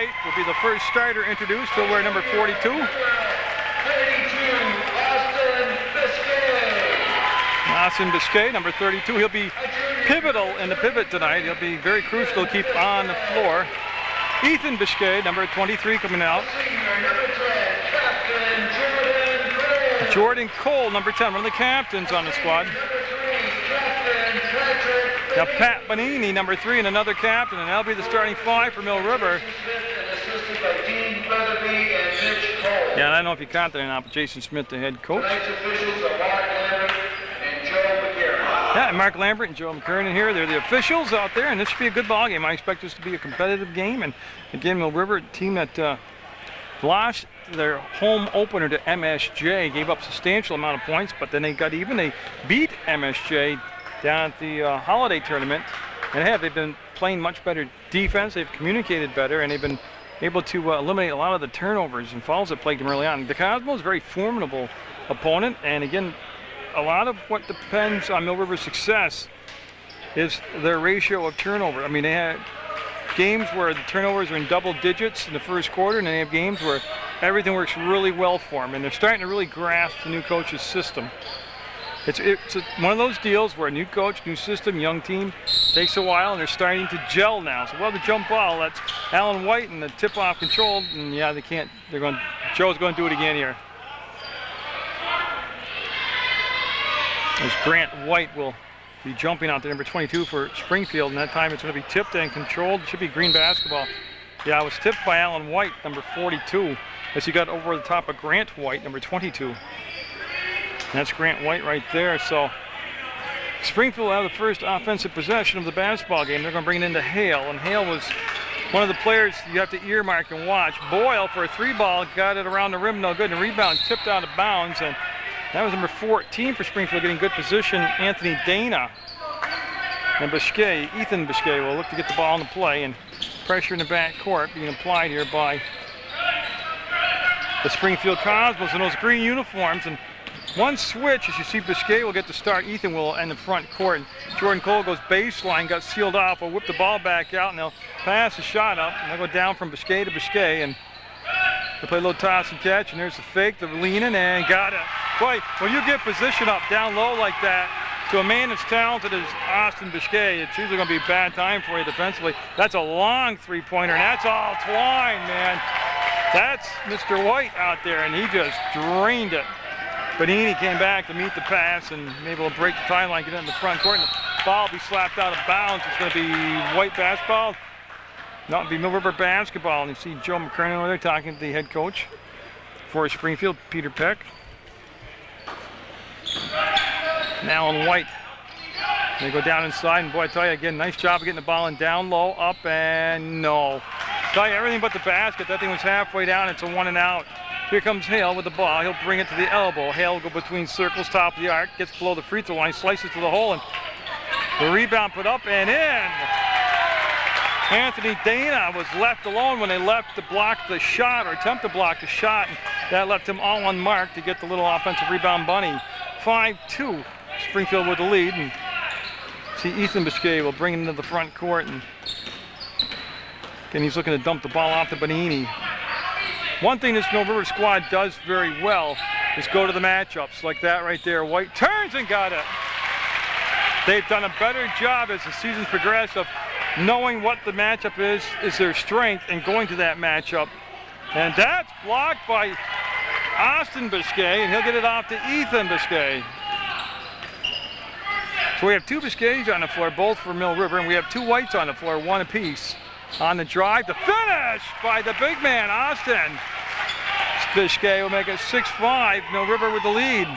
White will be the first starter introduced. He'll wear number 42. 32, Austin Biscay, number 32. He'll be pivotal in the pivot tonight. He'll be very crucial to keep on the floor. Ethan Biscay, number 23, coming out. Jordan Cole, number 10, one of the captains on the squad. Now Pat Bonini, number 3, and another captain, and that'll be the starting 5 for Mill River. Yeah, and I don't know if you caught that or not, but Jason Smith, the head coach. Yeah, and Mark Lambert and Joe McKernan here. They're the officials out there, and this should be a good ball game. I expect this to be a competitive game. And again, Mill River, a team that lost their home opener to MSJ, gave up a substantial amount of points, but then they got even. They beat MSJ down at the holiday tournament, and they've been playing much better defense. They've communicated better, and they've been able to eliminate a lot of the turnovers and fouls that plagued them early on. The Cosmos, a very formidable opponent, and again, a lot of what depends on Mill River's success is their ratio of turnover. I mean, they have games where the turnovers are in double digits in the first quarter, and they have games where everything works really well for them, and they're starting to really grasp the new coach's system. It's one of those deals where a new coach, new system, young team, takes a while, and they're starting to gel now. So, well, the jump ball, that's Alan White and the tip-off controlled, and yeah, they can't, Joe's going to do it again here. As Grant White will be jumping out to number 22 for Springfield, and that time it's going to be tipped and controlled. It should be green basketball. Yeah, it was tipped by Alan White, number 42, as he got over the top of Grant White, number 22. And that's Grant White right there. So Springfield will have the first offensive possession of the basketball game. They're going to bring it into Hale, and Hale was one of the players you have to earmark and watch. Boyle for a 3-ball, got it around the rim, no good, and the rebound tipped out of bounds, and that was number 14 for Springfield, getting good position, Anthony Dana. And Biscay, Ethan Biscay, will look to get the ball in the play, and pressure in the back court being applied here by the Springfield Cosmos in those green uniforms. And one switch, as you see, Biscay will get the start. Ethan will in the front court. And Jordan Cole goes baseline, got sealed off, will whip the ball back out, and they'll pass the shot up, and they'll go down from Biscay to Biscay, and they play a little toss and catch, and there's the fake, they're leaning, and got it. Boy, when you get position up down low like that to a man as talented as Austin Biscay, it's usually going to be a bad time for you defensively. That's a long three-pointer, and that's all Twine, man. That's Mr. White out there, and he just drained it. Bonini came back to meet the pass and able to break the timeline, get it in the front court, and the ball will be slapped out of bounds. It's going to be White basketball. No, it'll be Mill River basketball. And you see Joe McKernan over there talking to the head coach for Springfield, Peter Peck. Now on White. They go down inside, and boy, I tell you again, nice job of getting the ball in down low, up, and no. Tell you everything but the basket. That thing was halfway down. It's a 1 and out. Here comes Hale with the ball. He'll bring it to the elbow. Hale will go between circles, top of the arc, gets below the free throw line, slices to the hole, and the rebound put up and in. Anthony Dana was left alone when they left to block the shot, or attempt to block the shot, and that left him all unmarked to get the little offensive rebound bunny. 5-2, Springfield with the lead, and see Ethan Biscay will bring it into the front court, and again he's looking to dump the ball off to Bonini. One thing this Mill River squad does very well is go to the matchups like that right there. White turns and got it. They've done a better job as the season's progressed of knowing what the matchup is their strength, and going to that matchup. And that's blocked by Austin Biscay, and he'll get it off to Ethan Biscay. So we have 2 Biscays on the floor, both for Mill River, and we have 2 Whites on the floor, 1 apiece. On the drive, the finish by the big man, Austin Biscay will make it 6-5, Mill River with the lead.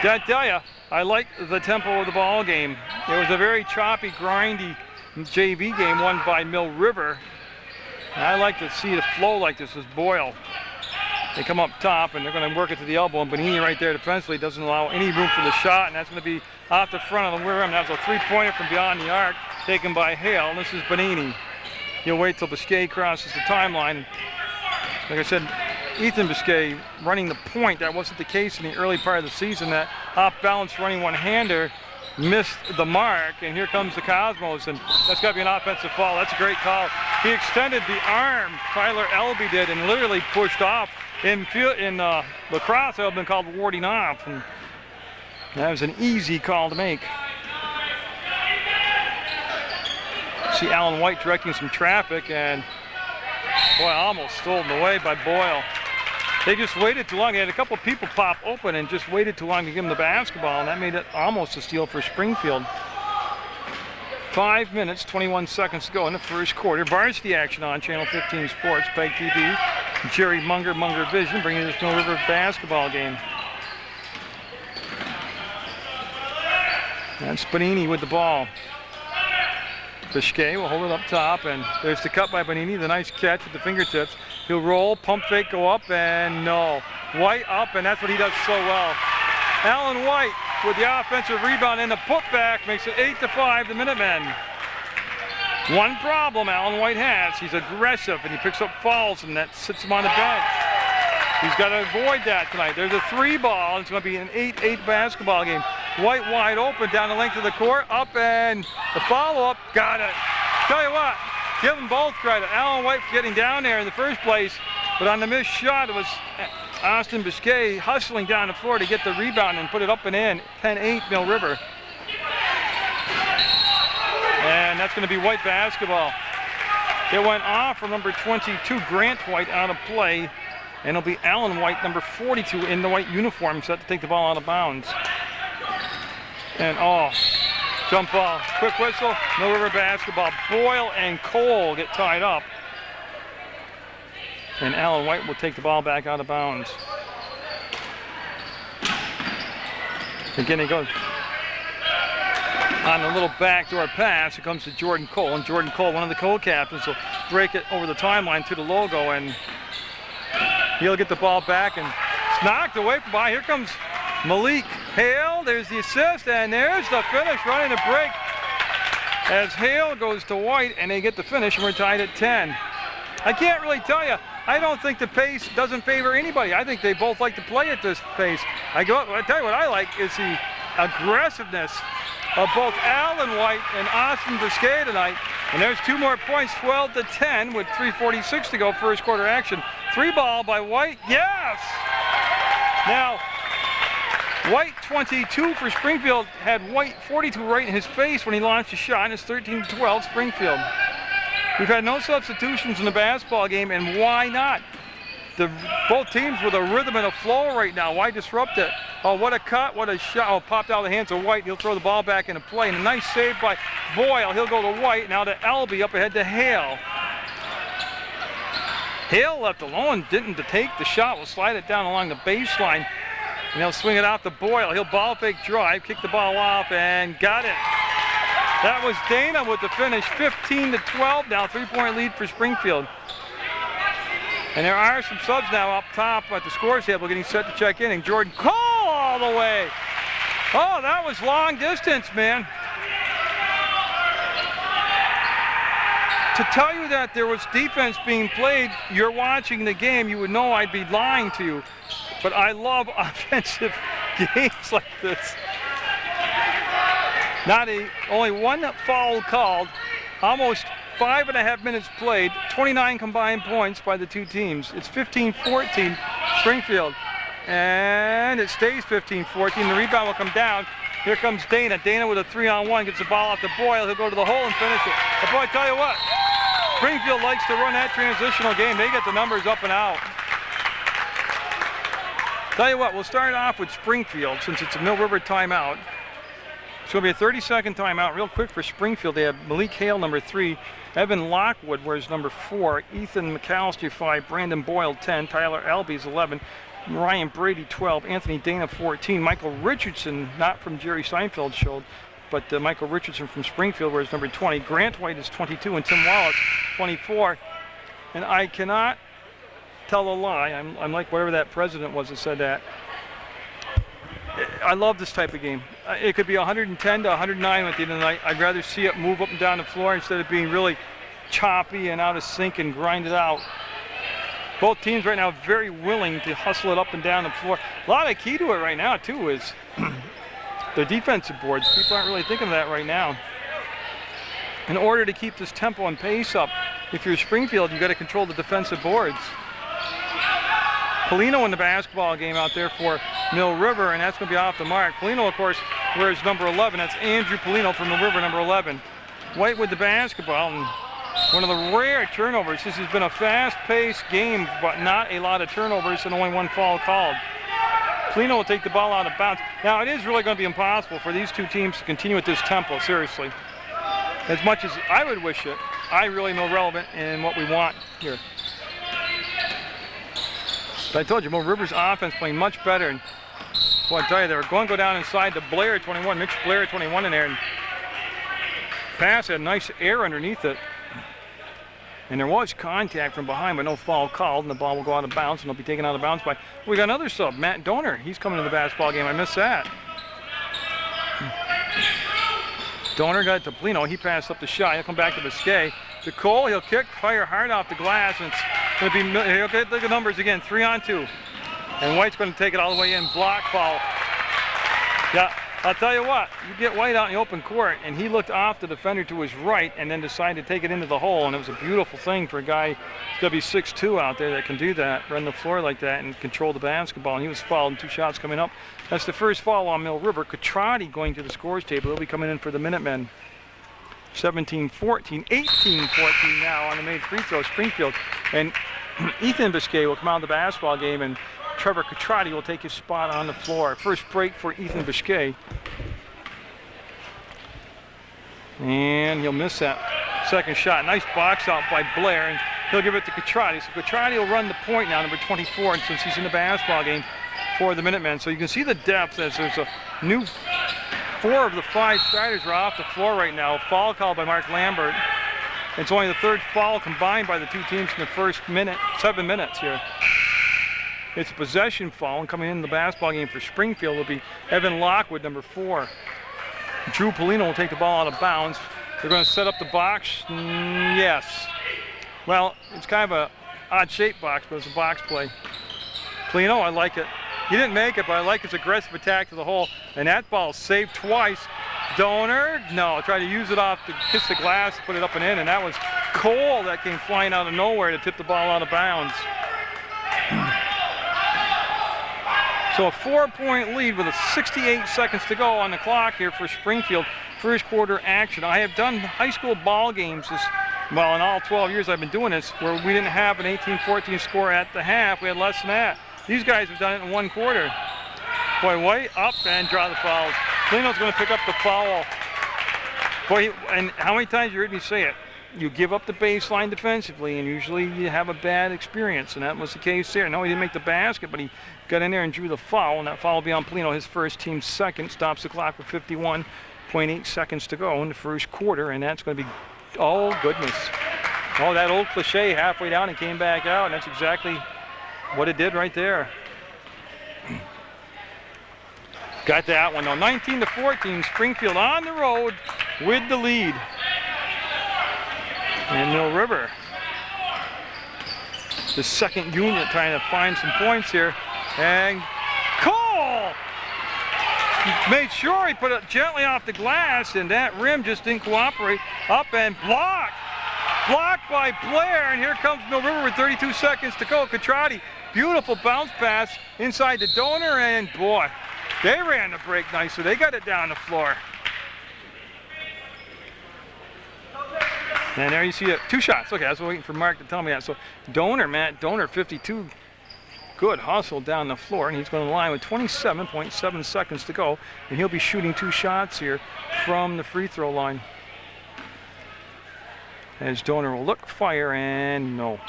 Did I tell you, I like the tempo of the ball game. It was a very choppy, grindy JV game won by Mill River. And I like to see the flow like this with Boyle. They come up top, and they're going to work it to the elbow, and Bonini right there defensively doesn't allow any room for the shot, and that's going to be off the front of the rim. That was a 3-pointer from beyond the arc taken by Hale, and this is Bonini. He'll wait till Biscay crosses the timeline. Like I said, Ethan Biscay running the point. That wasn't the case in the early part of the season. That off-balance running one-hander missed the mark, and here comes the Cosmos, and that's got to be an offensive foul. That's a great call. He extended the arm, Tyler Elby did, and literally pushed off. In lacrosse, that would have been called warding off. And that was an easy call to make. See Alan White directing some traffic, and boy, almost stolen away by Boyle. They just waited too long. They had a couple people pop open and just waited too long to give him the basketball, and that made it almost a steal for Springfield. 5 minutes, 21 seconds to go in the first quarter. Varsity action on Channel 15 Sports, PEGTV. Jerry Munger, Munger Vision, bringing this Mill River basketball game. And Spanini with the ball. Biscay will hold it up top, and there's the cut by Bonini, the nice catch with the fingertips. He'll roll, pump fake, go up, and no. White up, and that's what he does so well. Alan White with the offensive rebound and the putback makes it 8-5, the Minutemen. One problem Alan White has, he's aggressive, and he picks up fouls, and that sits him on the bench. He's got to avoid that tonight. There's a 3-ball, and it's going to be an 8-8 basketball game. White wide open down the length of the court, up, and the follow-up, got it. Tell you what, give them both credit. Alan White for getting down there in the first place, but on the missed shot, it was Austin Biscay hustling down the floor to get the rebound and put it up and in. 10-8 Mill River. And that's going to be White basketball. It went off from number 22, Grant White, out of play. And it'll be Alan White, number 42, in the white uniform, set to take the ball out of bounds. And jump ball, quick whistle, Mill River basketball. Boyle and Cole get tied up. And Alan White will take the ball back out of bounds. Again, he goes on a little backdoor pass. It comes to Jordan Cole, and Jordan Cole, one of the co-captains, will break it over the timeline to the logo, and he'll get the ball back, and it's knocked away from behind. Here comes Malik Hale. There's the assist, and there's the finish, running the break as Hale goes to White, and they get the finish, and we're tied at 10. I can't really tell you. I don't think the pace doesn't favor anybody. I think they both like to play at this pace. I tell you what I like is the aggressiveness of both Alan White and Austin Biscay tonight. And there's 2 more points, 12-10 with 3:46 to go, first quarter action. 3-ball by White, yes! Now, White 22 for Springfield had White 42 right in his face when he launched a shot, and it's 13-12 Springfield. We've had no substitutions in the basketball game, and why not? Both teams with a rhythm and a flow right now. Why disrupt it? Oh, what a cut, what a shot. Oh, popped out of the hands of White. He'll throw the ball back into play. And a nice save by Boyle. He'll go to White, now to Elby, up ahead to Hale. Hale left alone, didn't take the shot. Will slide it down along the baseline. And he'll swing it out to Boyle. He'll ball fake drive, kick the ball off, and got it. That was Dana with the finish, 15-12 now, 3-point lead for Springfield. And there are some subs now up top at the scores table getting set to check in. And Jordan Cole all the way. Oh, that was long distance, man. To tell you that there was defense being played, you're watching the game, you would know I'd be lying to you. But I love offensive games like this. Only 1 foul called, almost 5.5 minutes played, 29 combined points by the 2 teams. It's 15-14 Springfield, and it stays 15-14. The rebound will come down. Here comes Dana. Dana with a 3-on-1, gets the ball off to Boyle. He'll go to the hole and finish it. But boy, I tell you what, Springfield likes to run that transitional game. They get the numbers up and out. Tell you what, we'll start off with Springfield since it's a Mill River timeout. It's going to be a 30-second timeout. Real quick for Springfield, they have Malik Hale, number 3. Evan Lockwood wears number 4. Ethan McAllister, 5. Brandon Boyle, 10. Tyler Albies, 11. Ryan Brady, 12. Anthony Dana, 14. Michael Richardson, not from Jerry Seinfeld's show, but Michael Richardson from Springfield wears number 20. Grant White is 22, and Tim Wallace, 24. And I cannot tell a lie. I'm like whatever that president was that said that. I love this type of game. It could be 110 to 109 at the end of the night. I'd rather see it move up and down the floor instead of being really choppy and out of sync and grind it out. Both teams right now are very willing to hustle it up and down the floor. A lot of key to it right now, too, is the defensive boards. People aren't really thinking of that right now. In order to keep this tempo and pace up, if you're Springfield, you got to control the defensive boards. Polino in the basketball game out there for Mill River, and that's going to be off the mark. Polino, of course, wears number 11. That's Andrew Polino from Mill River, number 11. White with the basketball, and one of the rare turnovers. This has been a fast-paced game, but not a lot of turnovers, and only one foul called. Polino will take the ball out of bounds. Now, it is really going to be impossible for these two teams to continue at this tempo, seriously. As much as I would wish it, I really know relevant in what we want here. But I told you, Mill River's offense playing much better. And boy, I tell you, they were going to go down inside to Blair, 21. Mitch Blair, 21 in there. And pass had nice air underneath it. And there was contact from behind, but no foul called. And the ball will go out of bounds, and it'll be taken out of bounds by. We got another sub, Matt Donor. He's coming to the basketball game. I missed that. Donor got it to Polino. He passed up the shot. He'll come back to Biscay. To Cole, he'll kick, fire hard off the glass, and it's going to be, he'll get, look at the numbers again, 3-on-2. And White's going to take it all the way in, block foul. Yeah, I'll tell you what, you get White out in the open court, and he looked off the defender to his right and then decided to take it into the hole, and it was a beautiful thing for a guy who's going to be 6'2" out there that can do that, run the floor like that and control the basketball, and he was fouled in 2 shots coming up. That's the first foul on Mill River. Catrati going to the scores table. He'll be coming in for the Minutemen. 17-14, 18-14 now on the made free throw, Springfield. And Ethan Biscay will come out of the basketball game, and Trevor Catrati will take his spot on the floor. First break for Ethan Biscay. And he'll miss that second shot. Nice box out by Blair, and he'll give it to Catrati. So Catrati will run the point now, number 24, and since he's in the basketball game for the Minutemen. So you can see the depth as there's a new 4 of the 5 starters are off the floor right now. Foul called by Mark Lambert. It's only the 3rd foul combined by the 2 teams in the first 7 minutes here. It's a possession foul, and coming in the basketball game for Springfield will be Evan Lockwood, number 4. Drew Polino will take the ball out of bounds. They're going to set up the box. Yes. Well, it's kind of a odd-shaped box, but it's a box play. Polino, I like it. He didn't make it, but I like his aggressive attack to the hole. And that ball saved twice. Donor, no, tried to use it off to kiss the glass, put it up and in, and that was Cole that came flying out of nowhere to tip the ball out of bounds. So a 4-point lead with 68 seconds to go on the clock here for Springfield. First quarter action. I have done high school ball games in all 12 years I've been doing this, where we didn't have an 18-14 score at the half. We had less than that. These guys have done it in 1 quarter. Boy, White up and draw the fouls. Polino's going to pick up the foul. Boy, and how many times you heard me say it? You give up the baseline defensively, and usually you have a bad experience, and that was the case there. No, he didn't make the basket, but he got in there and drew the foul, and that foul will be on Polino, his first, team's second. Stops the clock with 51.8 seconds to go in the first quarter, and that's going to be, oh, goodness. Oh, that old cliche, halfway down and came back out, and that's exactly what it did right there. Got that one though. 19-14, Springfield on the road with the lead. And Mill River, the second unit, trying to find some points here. And Cole made sure he put it gently off the glass, and that rim just didn't cooperate. Up and blocked. Blocked by Blair, and here comes Mill River with 32 seconds to go. Catrati, beautiful bounce pass inside the Donor, and boy, they ran the break nice, so they got it down the floor. And there you see it, 2 shots. Okay, I was waiting for Mark to tell me that. So Donor, Matt Donor, 52. Good hustle down the floor, and he's going to line with 27.7 seconds to go, and he'll be shooting 2 shots here from the free throw line. As Donor will look, fire, and no.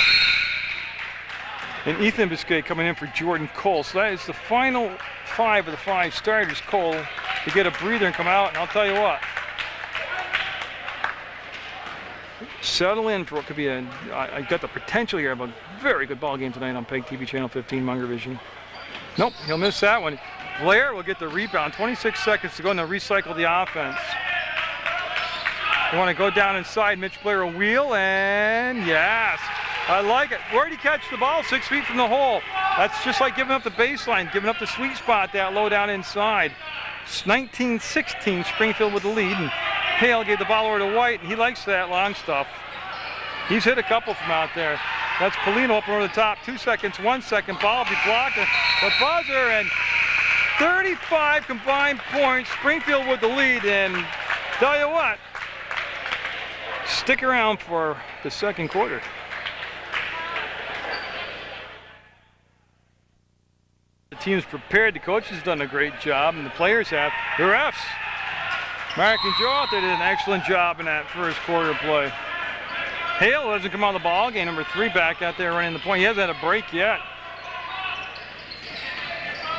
And Ethan Biscay coming in for Jordan Cole. So that is the final 5 of the 5 starters. Cole to get a breather and come out, and I'll tell you what. Settle in for what could be I got the potential here of a very good ball game tonight on PEGTV Channel 15, Munger Vision. Nope, he'll miss that one. Blair will get the rebound. 26 seconds to go, and they'll recycle the offense. They want to go down inside. Mitch Blair will wheel, and yes, I like it. Where'd he catch the ball? 6 feet from the hole. That's just like giving up the baseline, giving up the sweet spot that low down inside. It's 19-16, Springfield with the lead, and Hale gave the ball over to White, and he likes that long stuff. He's hit a couple from out there. That's Polino up over the top. 2 seconds, 1 second. Ball will be blocked. The buzzer, and 35 combined points. Springfield with the lead, and tell you what, stick around for the second quarter. The team's prepared. The coach has done a great job, and the players have. The refs, Mark and Joe out there did an excellent job in that first quarter play. Hale doesn't come on the ball game. Number 3 back out there running the point. He hasn't had a break yet.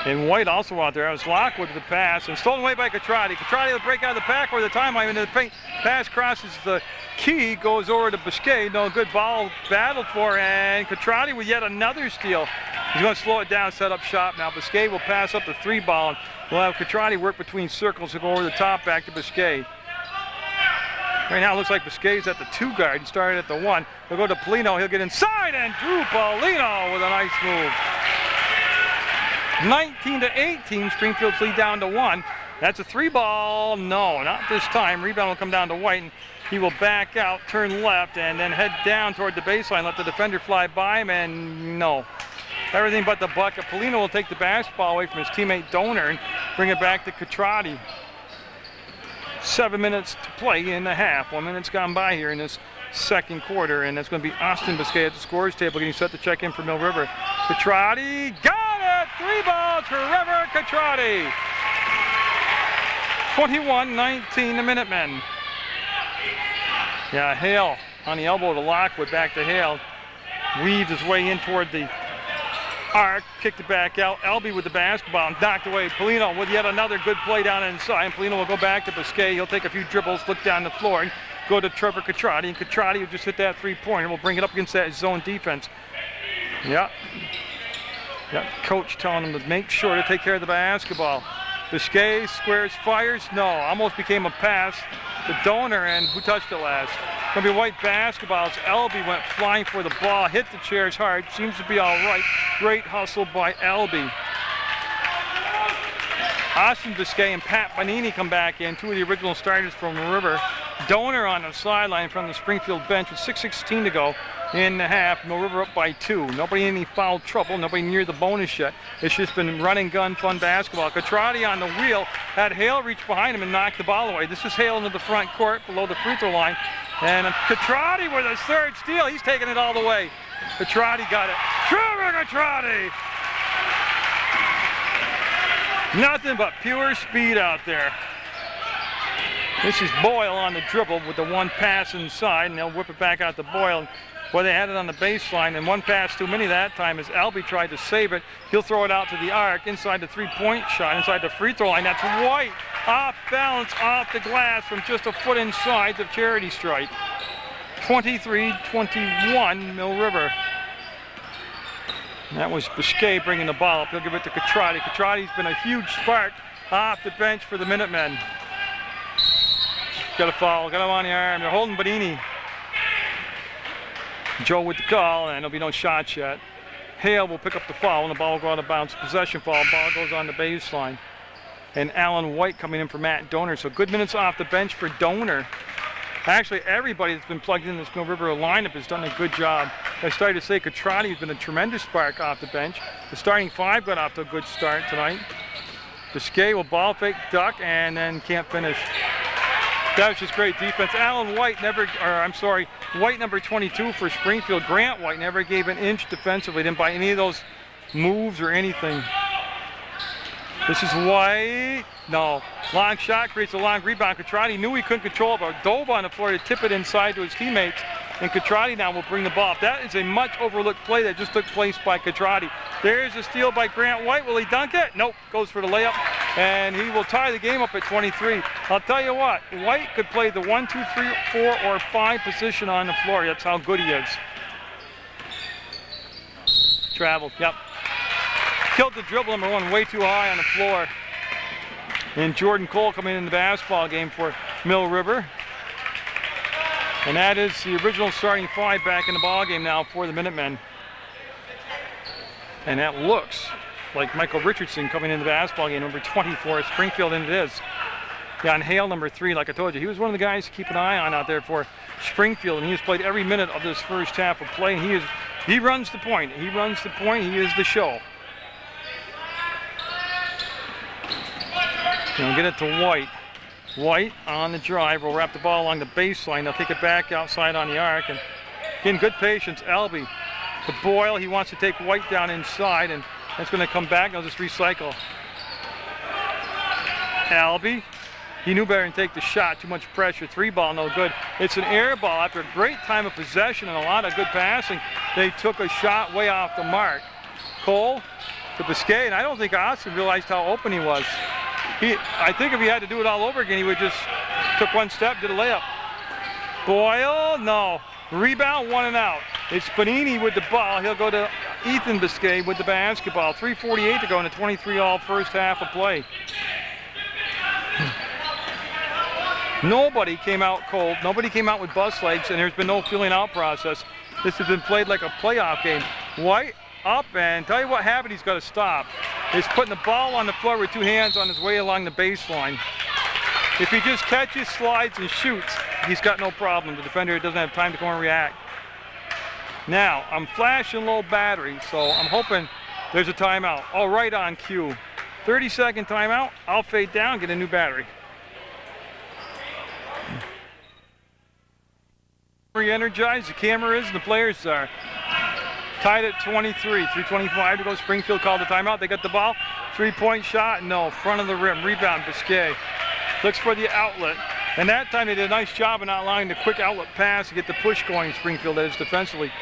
And White also out there. It was Lockwood with the pass, and stolen away by Catrati. Catrati will break out of the pack or the timeline into the paint. Pass crosses the key, goes over to Biscay. No good ball battled for, and Catrati with yet another steal. He's going to slow it down, set up shop now. Biscay will pass up the 3 ball, and we'll have Catrati work between circles to go over the top back to Biscay. Right now it looks like Biscay's at the 2 guard. He started at the 1. He'll go to Polino. He'll get inside, and Drew Polino with a nice move. 19-18, Springfield's lead down to 1. That's a 3 ball. No, not this time. Rebound will come down to White, and he will back out, turn left, and then head down toward the baseline. Let the defender fly by him, and no. Everything but the bucket. Polino will take the basketball away from his teammate Donor and bring it back to Catrati. 7 minutes to play in the half. 1 minute's gone by here in this second quarter, and that's going to be Austin Biscay at the scores table getting set to check in for Mill River. Catrati got it! 3 balls for River Catrati. 21-19 the Minutemen. Yeah, Hale on the elbow to Lockwood, back to Hale. Weaved his way in toward the arc, kicked it back out. Elby with the basketball and knocked away. Polino with yet another good play down inside. Polino will go back to Biscay. He'll take a few dribbles, look down the floor, and go to Trevor Catrati. And Catrati will just hit that 3-pointer. We'll bring it up against that zone defense. Yeah. Coach telling him to make sure to take care of the basketball. Biscay squares, fires. No, almost became a pass. The Donor, and who touched it last? Gonna be White basketball. Elby went flying for the ball, hit the chairs hard. Seems to be all right. Great hustle by Elby. Austin Biscay and Pat Bonini come back in, 2 of the original starters from River. Donor on the sideline from the Springfield bench with 6:16 to go in the half. Mill River up by 2. Nobody in any foul trouble. Nobody near the bonus yet. It's just been run and gun fun basketball. Catrati on the wheel. Had Hale reach behind him and knock the ball away. This is Hale into the front court below the free throw line. And Catrati with his 3rd steal. He's taking it all the way. Catrati got it. Trevor Catrati! Nothing but pure speed out there. This is Boyle on the dribble with the 1 pass inside, and they'll whip it back out to Boyle. Well, they had it on the baseline, and 1 pass too many that time as Albee tried to save it. He'll throw it out to the arc, inside the 3-point shot, inside the free throw line. That's White, off balance, off the glass from just a foot inside the charity stripe. 23-21, Mill River. And that was Biscay bringing the ball up. He'll give it to Catrati. Catrati's been a huge spark off the bench for the Minutemen. Got a foul, got him on the arm. They're holding Bonini. Joe with the call, and there'll be no shots yet. Hale will pick up the foul, and the ball will go out of bounds. Possession foul, ball goes on the baseline. And Alan White coming in for Matt Donor. So good minutes off the bench for Donor. Actually, everybody that's been plugged in this Mill River lineup has done a good job. I started to say Catrati has been a tremendous spark off the bench. The starting 5 got off to a good start tonight. Biscay will ball fake, duck, and then can't finish. That was just great defense. Alan White White number 22 for Springfield. Grant White never gave an inch defensively. Didn't buy any of those moves or anything. This is White. No. Long shot creates a long rebound. Catrati knew he couldn't control it, but dove on the floor to tip it inside to his teammates. And Catrati now will bring the ball up. That is a much overlooked play that just took place by Catrati. There's a steal by Grant White. Will he dunk it? Nope. Goes for the layup. And he will tie the game up at 23. I'll tell you what, White could play the 1, 2, 3, 4, or 5 position on the floor. That's how good he is. Traveled, yep. Killed the dribble number 1 way too high on the floor. And Jordan Cole coming in the basketball game for Mill River. And that is the original starting 5 back in the ball game now for the Minutemen. And that looks like Michael Richardson coming in the basketball game, number 24 at Springfield, and it is. Yeah, on Hale, number 3, like I told you, he was one of the guys to keep an eye on out there for Springfield, and he has played every minute of this first half of play, and he runs the point. He runs the point. He is the show. Gonna get it to White. White on the drive will wrap the ball along the baseline. They'll take it back outside on the arc, and again, good patience. Albee to Boyle. He wants to take White down inside, and that's going to come back. They'll just recycle. Albee. He knew better than take the shot. Too much pressure. 3 ball, no good. It's an air ball. After a great time of possession and a lot of good passing, they took a shot way off the mark. Cole to Biscay, and I don't think Austin realized how open he was. I think if he had to do it all over again, he would just took one step, did a layup. Boyle, no. Rebound, 1 and out. It's Bonini with the ball. He'll go to Ethan Biscay with the basketball. 3:48 to go in the 23-all first half of play. Nobody came out cold. Nobody came out with bus legs, and there's been no feeling out process. This has been played like a playoff game. White up, and tell you what happened, he's got to stop. He's putting the ball on the floor with 2 hands on his way along the baseline. If he just catches, slides, and shoots, he's got no problem. The defender doesn't have time to go and react. Now, I'm flashing low battery, so I'm hoping there's a timeout. Oh, right on cue. 30-second timeout. I'll fade down, get a new battery. Re-energized, the camera is, and the players are. Tied at 23, 3:25 to go. Springfield called the timeout. They got the ball. 3-point shot, no. Front of the rim, rebound, Biscay. Looks for the outlet. And that time they did a nice job of not allowing the quick outlet pass to get the push going, Springfield is defensively.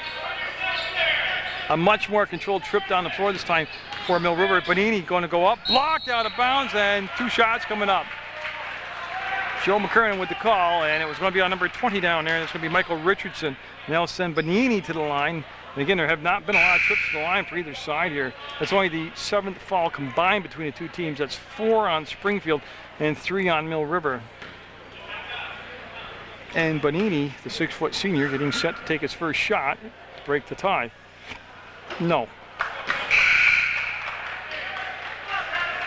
A much more controlled trip down the floor this time for Mill River. Bonini going to go up, blocked out of bounds, and 2 shots coming up. Joe McKernan with the call, and it was going to be on number 20 down there. It's going to be Michael Richardson. And they'll send Bonini to the line. And again, there have not been a lot of trips to the line for either side here. That's only the 7th foul combined between the 2 teams. That's 4 on Springfield and 3 on Mill River. And Bonini, the 6-foot senior, getting set to take his first shot to break the tie. No.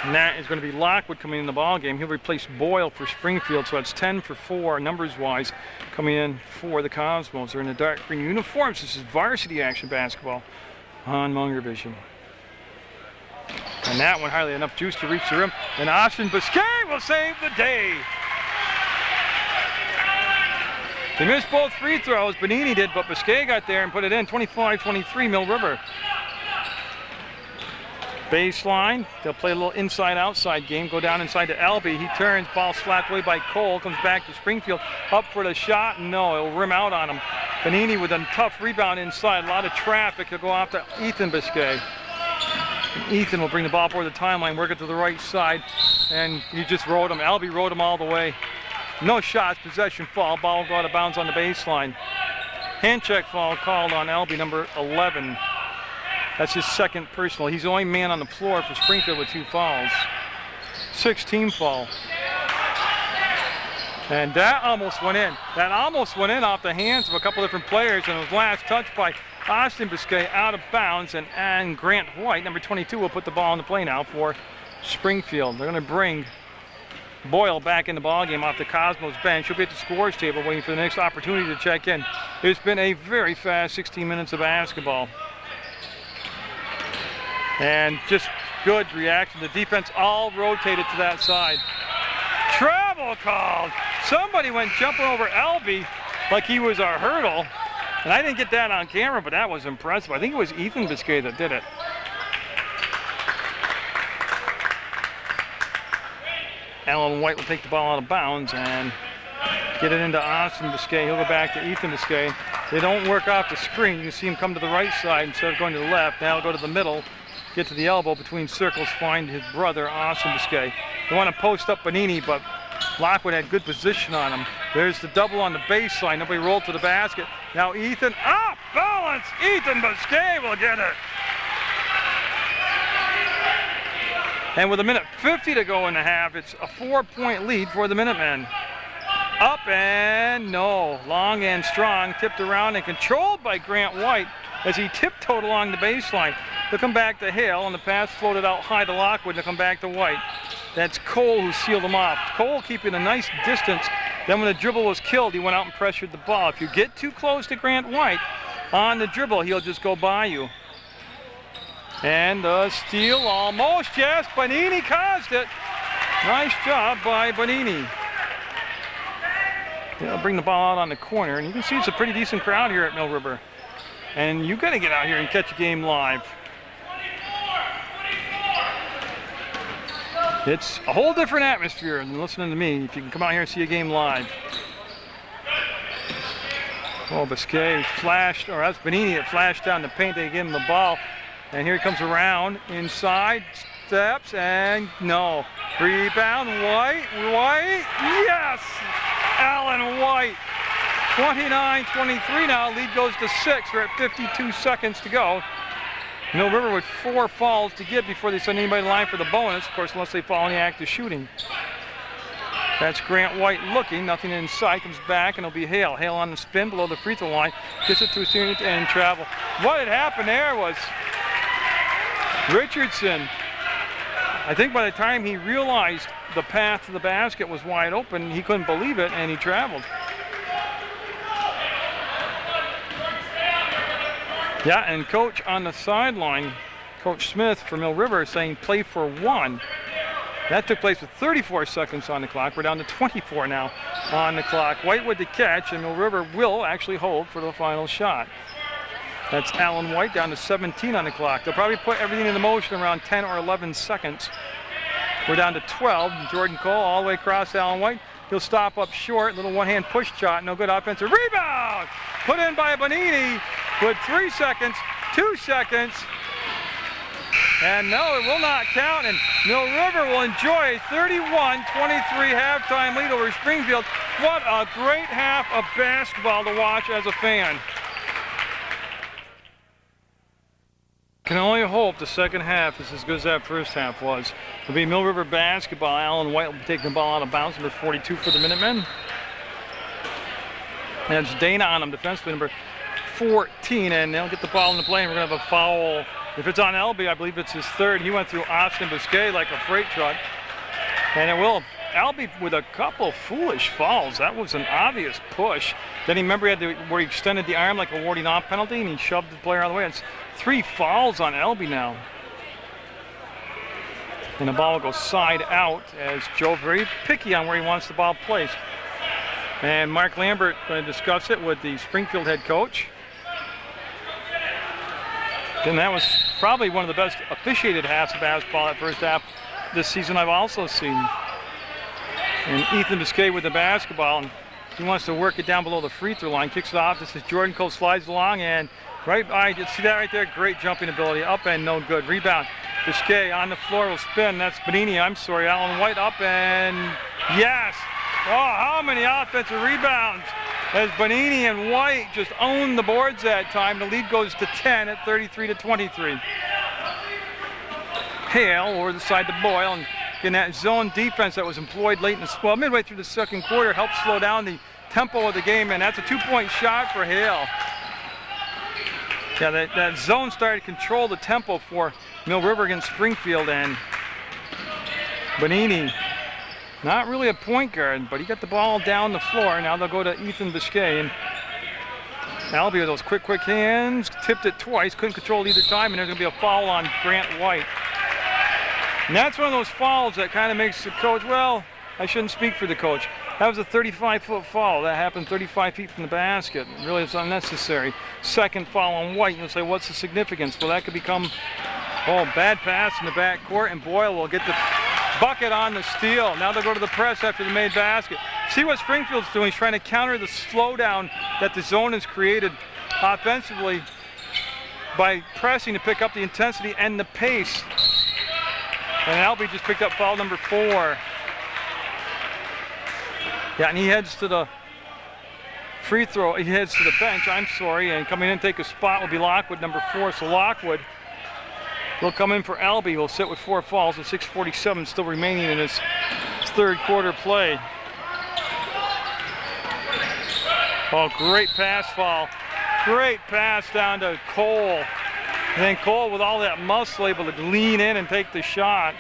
And that is going to be Lockwood coming in the ball game. He'll replace Boyle for Springfield, so it's 10 for 4 numbers-wise coming in for the Cosmos. They're in the dark green uniforms. This is varsity action basketball on Munger Vision. And that one hardly enough juice to reach the rim. And Austin Biscay will save the day. They missed both free throws. Bonini did, but Biscay got there and put it in. 25-23 Mill River. Baseline, they'll play a little inside-outside game, go down inside to Albee. He turns, ball slapped away by Cole, comes back to Springfield, up for the shot, no, it'll rim out on him. Bonini with a tough rebound inside, a lot of traffic, he'll go off to Ethan Biscay. And Ethan will bring the ball forward the timeline, work it to the right side, and he just rode him. Albee rode him all the way. No shots, possession foul, ball will go out of bounds on the baseline. Hand check foul called on Albee, number 11. That's his 2nd personal. He's the only man on the floor for Springfield with 2 fouls. 6-team foul. And that almost went in. That almost went in off the hands of a couple different players, and it was last touched by Austin Biscay out of bounds, and Grant White, number 22, will put the ball in the play now for Springfield. They're going to bring Boyle back in the ballgame off the Cosmos bench. He'll be at the scores table waiting for the next opportunity to check in. It's been a very fast 16 minutes of basketball. And just good reaction. The defense all rotated to that side. Travel called. Somebody went jumping over Albee like he was a hurdle. And I didn't get that on camera, but that was impressive. I think it was Ethan Biscay that did it. Alan White will take the ball out of bounds and get it into Austin Biscay. He'll go back to Ethan Biscay. They don't work off the screen. You can see him come to the right side instead of going to the left. Now he'll go to the middle. Get to the elbow between circles, find his brother, Austin Biscay. They want to post up Bonini, but Lockwood had good position on him. There's the double on the baseline. Nobody rolled to the basket. Now Ethan, off balance. Ethan Biscay will get it. And with 1:50 to go in the half, it's a 4-point lead for the Minutemen. Up and no, long and strong, tipped around and controlled by Grant White as he tiptoed along the baseline. They'll come back to Hale, and the pass floated out high to Lockwood, and they'll come back to White. That's Cole who sealed him off. Cole keeping a nice distance. Then when the dribble was killed, he went out and pressured the ball. If you get too close to Grant White on the dribble, he'll just go by you. And the steal almost, yes, Bonini caused it. Nice job by Bonini. They'll bring the ball out on the corner, and you can see it's a pretty decent crowd here at Mill River. And you got to get out here and catch a game live. It's a whole different atmosphere than listening to me if you can come out here and see a game live. Oh, Biscay flashed, or that's Bonini that flashed down the paint. They give him the ball. And here he comes around, inside, steps, and no. Rebound, White, yes! Alan White, 29-23 now, lead goes to 6. We're at 52 seconds to go. Mill River with 4 fouls to give before they send anybody to the line for the bonus, of course, unless they fall in the act of shooting. That's Grant White looking, nothing in sight, comes back, and it'll be Hale. Hale on the spin below the free throw line, gets it to his unit and travel. What had happened there was Richardson, I think by the time he realized the path to the basket was wide open, he couldn't believe it, and he traveled. Yeah, and coach on the sideline, Coach Smith for Mill River, saying play for 1. That took place with 34 seconds on the clock. We're down to 24 now on the clock. White with the catch, and Mill River will actually hold for the final shot. That's Alan White down to 17 on the clock. They'll probably put everything into motion around 10 or 11 seconds. We're down to 12. Jordan Cole all the way across Alan White. He'll stop up short. Little one-hand push shot. No good offensive rebound. Put in by Bonini with 3 seconds, 2 seconds. And no, it will not count. And Mill River will enjoy a 31-23 halftime lead over Springfield. What a great half of basketball to watch as a fan. Can only hope the second half is as good as that first half was. It'll be Mill River basketball. Alan White will be taking the ball out of bounds, number 42 for the Minutemen. And it's Dana on him, defensively, number 14, and they'll get the ball in the play, and we're going to have a foul. If it's on Albee, I believe it's his third. He went through Austin Biscay like a freight truck. And it will. Albee with a couple foolish fouls. That was an obvious push. Then he remember he had where he extended the arm like a warding off penalty, and he shoved the player out of the way. It's 3 fouls on Albee now. And the ball will go side out as Joe very picky on where he wants the ball placed. And Mark Lambert going to discuss it with the Springfield head coach. And that was probably one of the best officiated halves of basketball that first half this season I've also seen. And Ethan Biscay with the basketball, and he wants to work it down below the free throw line, kicks it off. This is Jordan Cole, slides along, and right by, you see that right there? Great jumping ability, up and no good. Rebound, Biscay on the floor will spin. That's Bonini, I'm sorry, Alan White up and yes! Oh, how many offensive rebounds as Bonini and White just own the boards that time. The lead goes to 10 at 33-23. Hale over the side to Boyle, and in that zone defense that was employed late in the midway through the second quarter helped slow down the tempo of the game, and that's a 2-point shot for Hale. Yeah, that zone started to control the tempo for Mill River against Springfield, and Bonini, not really a point guard, but he got the ball down the floor. Now they'll go to Ethan Biscay, and Albee with those quick hands, tipped it twice, couldn't control it either time, and there's going to be a foul on Grant White. And that's one of those fouls that kind of makes the coach, well, I shouldn't speak for the coach. That was a 35-foot foul. That happened 35 feet from the basket. Really, it's unnecessary. Second foul on White, and you'll say, what's the significance? Well, that could become, bad pass in the backcourt, and Boyle will get the bucket on the steal. Now they'll go to the press after the made basket. See what Springfield's doing. He's trying to counter the slowdown that the zone has created offensively by pressing to pick up the intensity and the pace. And Albee just picked up foul number 4. Yeah, and he heads to the free throw. He heads to the bench, I'm sorry, and coming in to take a spot will be Lockwood, number 4. So Lockwood will come in for Albee. He'll sit with 4 fouls with 6:47 still remaining in his third quarter play. Oh, great pass foul. Great pass down to Cole. And then Cole with all that muscle able to lean in and take the shot.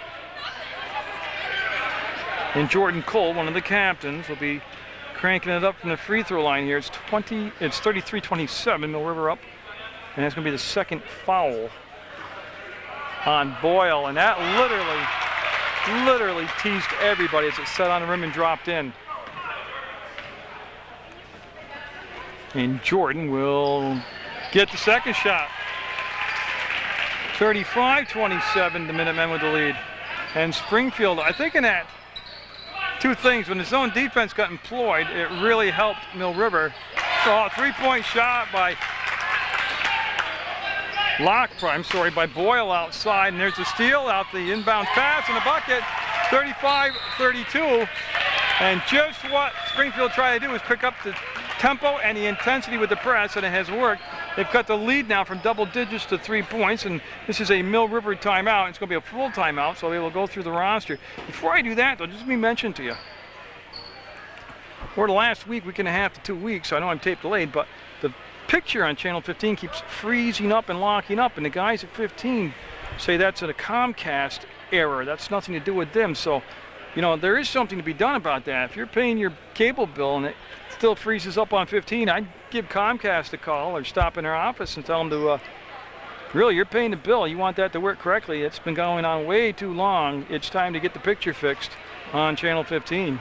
And Jordan Cole, one of the captains, will be cranking it up from the free throw line here. It's 33-27, Mill River up. And that's going to be the second foul on Boyle. And that literally teased everybody as it set on the rim and dropped in. And Jordan will get the second shot. 35-27, the Minutemen with the lead. And Springfield, I think in that, two things. When the zone defense got employed, it really helped Mill River. So a three-point shot by by Boyle outside. And there's the steal out the inbound pass and the bucket. 35-32. And just what Springfield tried to do is pick up the tempo and the intensity with the press, and it has worked. They've cut the lead now from double digits to 3 points, and this is a Mill River timeout. It's going to be a full timeout, so they will go through the roster. Before I do that, though, just let me mention to you, over the last week and a half to 2 weeks, I know I'm tape delayed, but the picture on Channel 15 keeps freezing up and locking up, and the guys at 15 say that's a Comcast error. That's nothing to do with them. So, you know, there is something to be done about that. If you're paying your cable bill and it still freezes up on 15, I'd give Comcast a call or stop in their office and tell them to, really, you're paying the bill. You want that to work correctly. It's been going on way too long. It's time to get the picture fixed on Channel 15.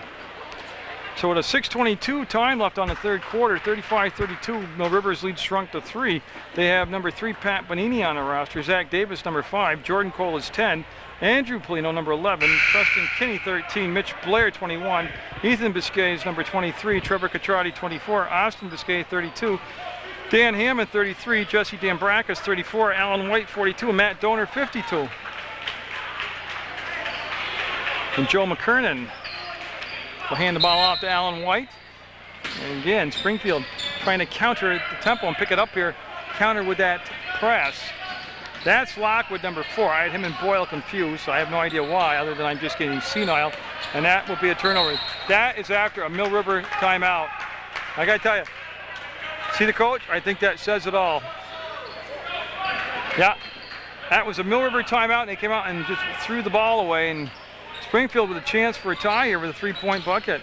So with a 6:22 time left on the third quarter, 35-32, Mill River's lead shrunk to 3. They have number 3, Pat Bonini on the roster, Zach Davis, number 5, Jordan Cole is 10, Andrew Polino, number 11, Preston Kinney, 13, Mitch Blair, 21, Ethan Biscay is number 23, Trevor Catrati, 24, Austin Biscay, 32, Dan Hammond, 33, Jesse Dambrackas, 34, Alan White, 42, and Matt Donor, 52. And Joe McKernan will hand the ball off to Alan White. And again, Springfield trying to counter the tempo and pick it up here, counter with that press. That's Lockwood, number 4. I had him and Boyle confused, so I have no idea why, other than I'm just getting senile. And that will be a turnover. That is after a Mill River timeout. I gotta tell you, see the coach? I think that says it all. Yeah, that was a Mill River timeout, and they came out and just threw the ball away. And Springfield with a chance for a tie here with a 3-point bucket.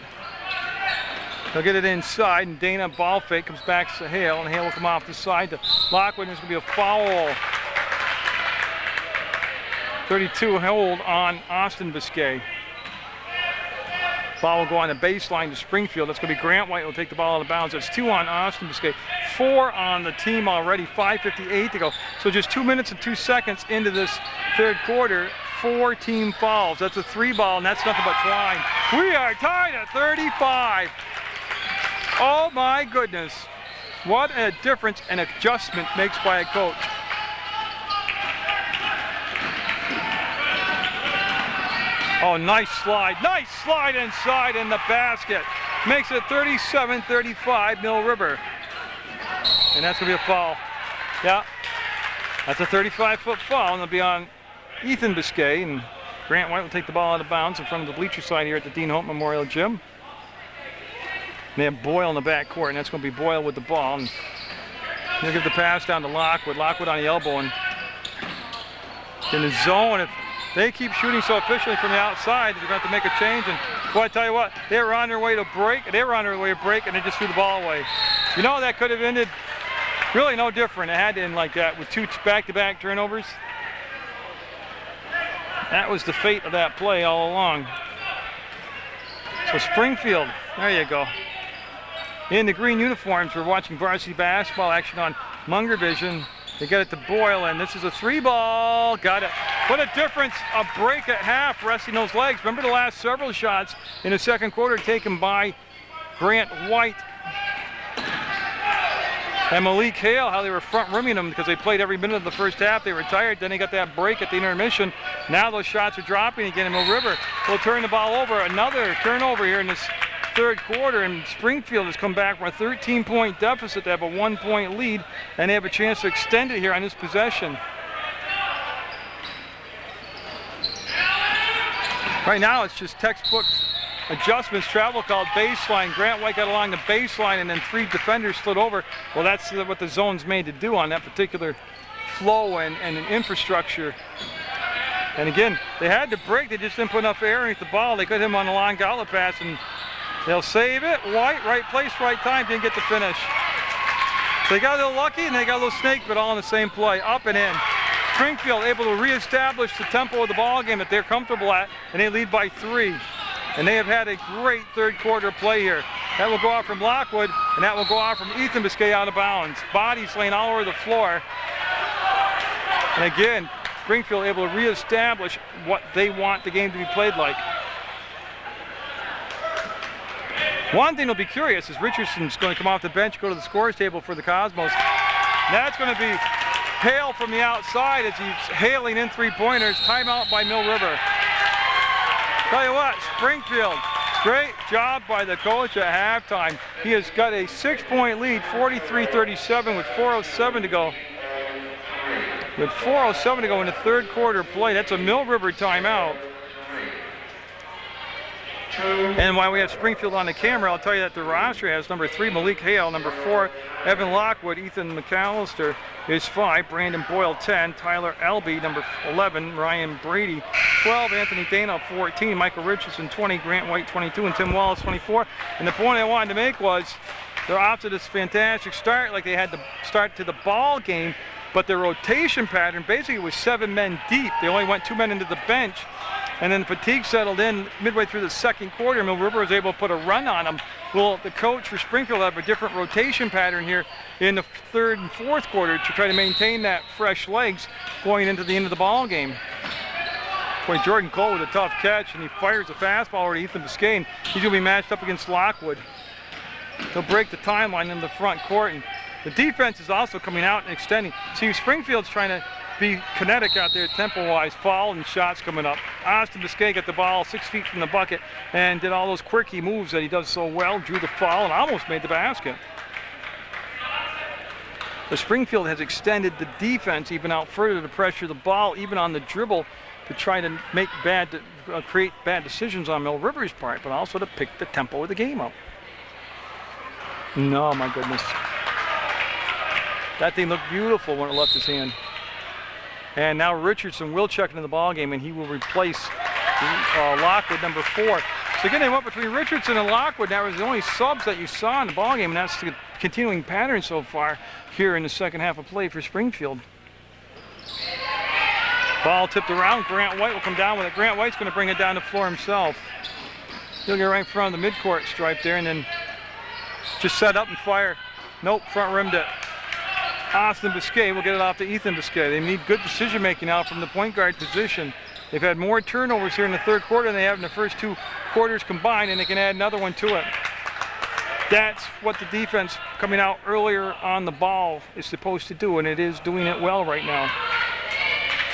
They'll get it inside, and Dana ball fake comes back to Hale, and Hale will come off the side to Lockwood. There's going to be a foul. 32 hold on Austin Biscay. Ball will go on the baseline to Springfield. That's going to be Grant White will take the ball out of bounds. That's 2 on Austin Biscay. 4 on the team already, 5:58 to go. So just 2 minutes and 2 seconds into this third quarter, 4 team fouls. That's a 3 ball, and that's nothing but twine. We are tied at 35. Oh my goodness. What a difference an adjustment makes by a coach. Oh, nice slide inside in the basket. Makes it 37-35 Mill River. And that's gonna be a foul. Yeah, that's a 35-foot foul, and it'll be on Ethan Biscay, and Grant White will take the ball out of bounds in front of the bleacher side here at the Dean Hope Memorial Gym. They have Boyle in the backcourt, and that's going to be Boyle with the ball. And he'll give the pass down to Lockwood. Lockwood on the elbow and in the zone. If they keep shooting so efficiently from the outside, they're going to have to make a change. And boy, I tell you what, they were on their way to break. They were on their way to break, and they just threw the ball away. You know, that could have ended really no different. It had to end like that with 2 back-to-back turnovers. That was the fate of that play all along. So Springfield, there you go. In the green uniforms, we're watching varsity basketball action on Munger Vision. They get it to Boyle, and this is a 3-ball. Got it. What a difference a break at half, resting those legs. Remember the last several shots in the second quarter taken by Grant White and Malik Hale, how they were front rimming them because they played every minute of the first half. They were tired. Then they got that break at the intermission. Now those shots are dropping again, and Mill River will turn the ball over. Another turnover here in this third quarter, and Springfield has come back from a 13-point deficit to have a 1-point lead, and they have a chance to extend it here on this possession. Right now it's just textbook adjustments, travel called baseline. Grant White got along the baseline, and then 3 defenders slid over. Well, that's what the zone's made to do on that particular flow and infrastructure And again, they had to break. They just didn't put enough air underneath the ball. They got him on the long goblet pass, and they'll save it. White, right place, right time, didn't get the finish. So they got a little lucky, and they got a little snake, but all in the same play, up and in. Springfield able to reestablish the tempo of the ball game that they're comfortable at, and they lead by 3. And they have had a great third quarter play here. That will go out from Lockwood, and that will go out from Ethan Biscay out of bounds. Bodies laying all over the floor. And again, Springfield able to reestablish what they want the game to be played like. One thing will be curious is Richardson's going to come off the bench, go to the scores table for the Cosmos. That's going to be Hale from the outside as he's hailing in 3-pointers. Timeout by Mill River. Tell you what, Springfield, great job by the coach at halftime. He has got a 6-point lead, 43-37 with 4:07 to go. With 4:07 to go in the third quarter play. That's a Mill River timeout. And while we have Springfield on the camera, I'll tell you that the roster has number 3, Malik Hale, number 4, Evan Lockwood, Ethan McAllister is 5, Brandon Boyle 10, Tyler Elby, number 11, Ryan Brady 12, Anthony Dana 14, Michael Richardson 20, Grant White 22, and Tim Wallace 24. And the point I wanted to make was they're off to this fantastic start, like they had to start to the ball game, but their rotation pattern basically was 7 men deep. They only went 2 men into the bench. And then fatigue settled in midway through the second quarter. Mill River was able to put a run on them. Well, the coach for Springfield have a different rotation pattern here in the third and fourth quarter to try to maintain that fresh legs going into the end of the ball game. Boy, Jordan Cole with a tough catch, and he fires a fastball over to Ethan Biscayne. He's going to be matched up against Lockwood. He'll break the timeline in the front court, and the defense is also coming out and extending. See, Springfield's trying to be kinetic out there tempo-wise, foul and shots coming up. Austin Biscay got the ball 6 feet from the bucket and did all those quirky moves that he does so well, drew the foul and almost made the basket. The Springfield has extended the defense even out further to pressure the ball, even on the dribble, to try to make create bad decisions on Mill River's part, but also to pick the tempo of the game up. No, my goodness. That thing looked beautiful when it left his hand. And now Richardson will check into the ball game, and he will replace Lockwood, number 4. So again, they went between Richardson and Lockwood. That was the only subs that you saw in the ball game, and that's the continuing pattern so far here in the second half of play for Springfield. Ball tipped around. Grant White will come down with it. Grant White's going to bring it down the floor himself. He'll get right in front of the midcourt stripe there, and then just set up and fire. Nope, front rimmed it. Austin Biscay will get it off to Ethan Biscay. They need good decision making now from the point guard position. They've had more turnovers here in the third quarter than they have in the first 2 quarters combined, and they can add another one to it. That's what the defense coming out earlier on the ball is supposed to do, and it is doing it well right now.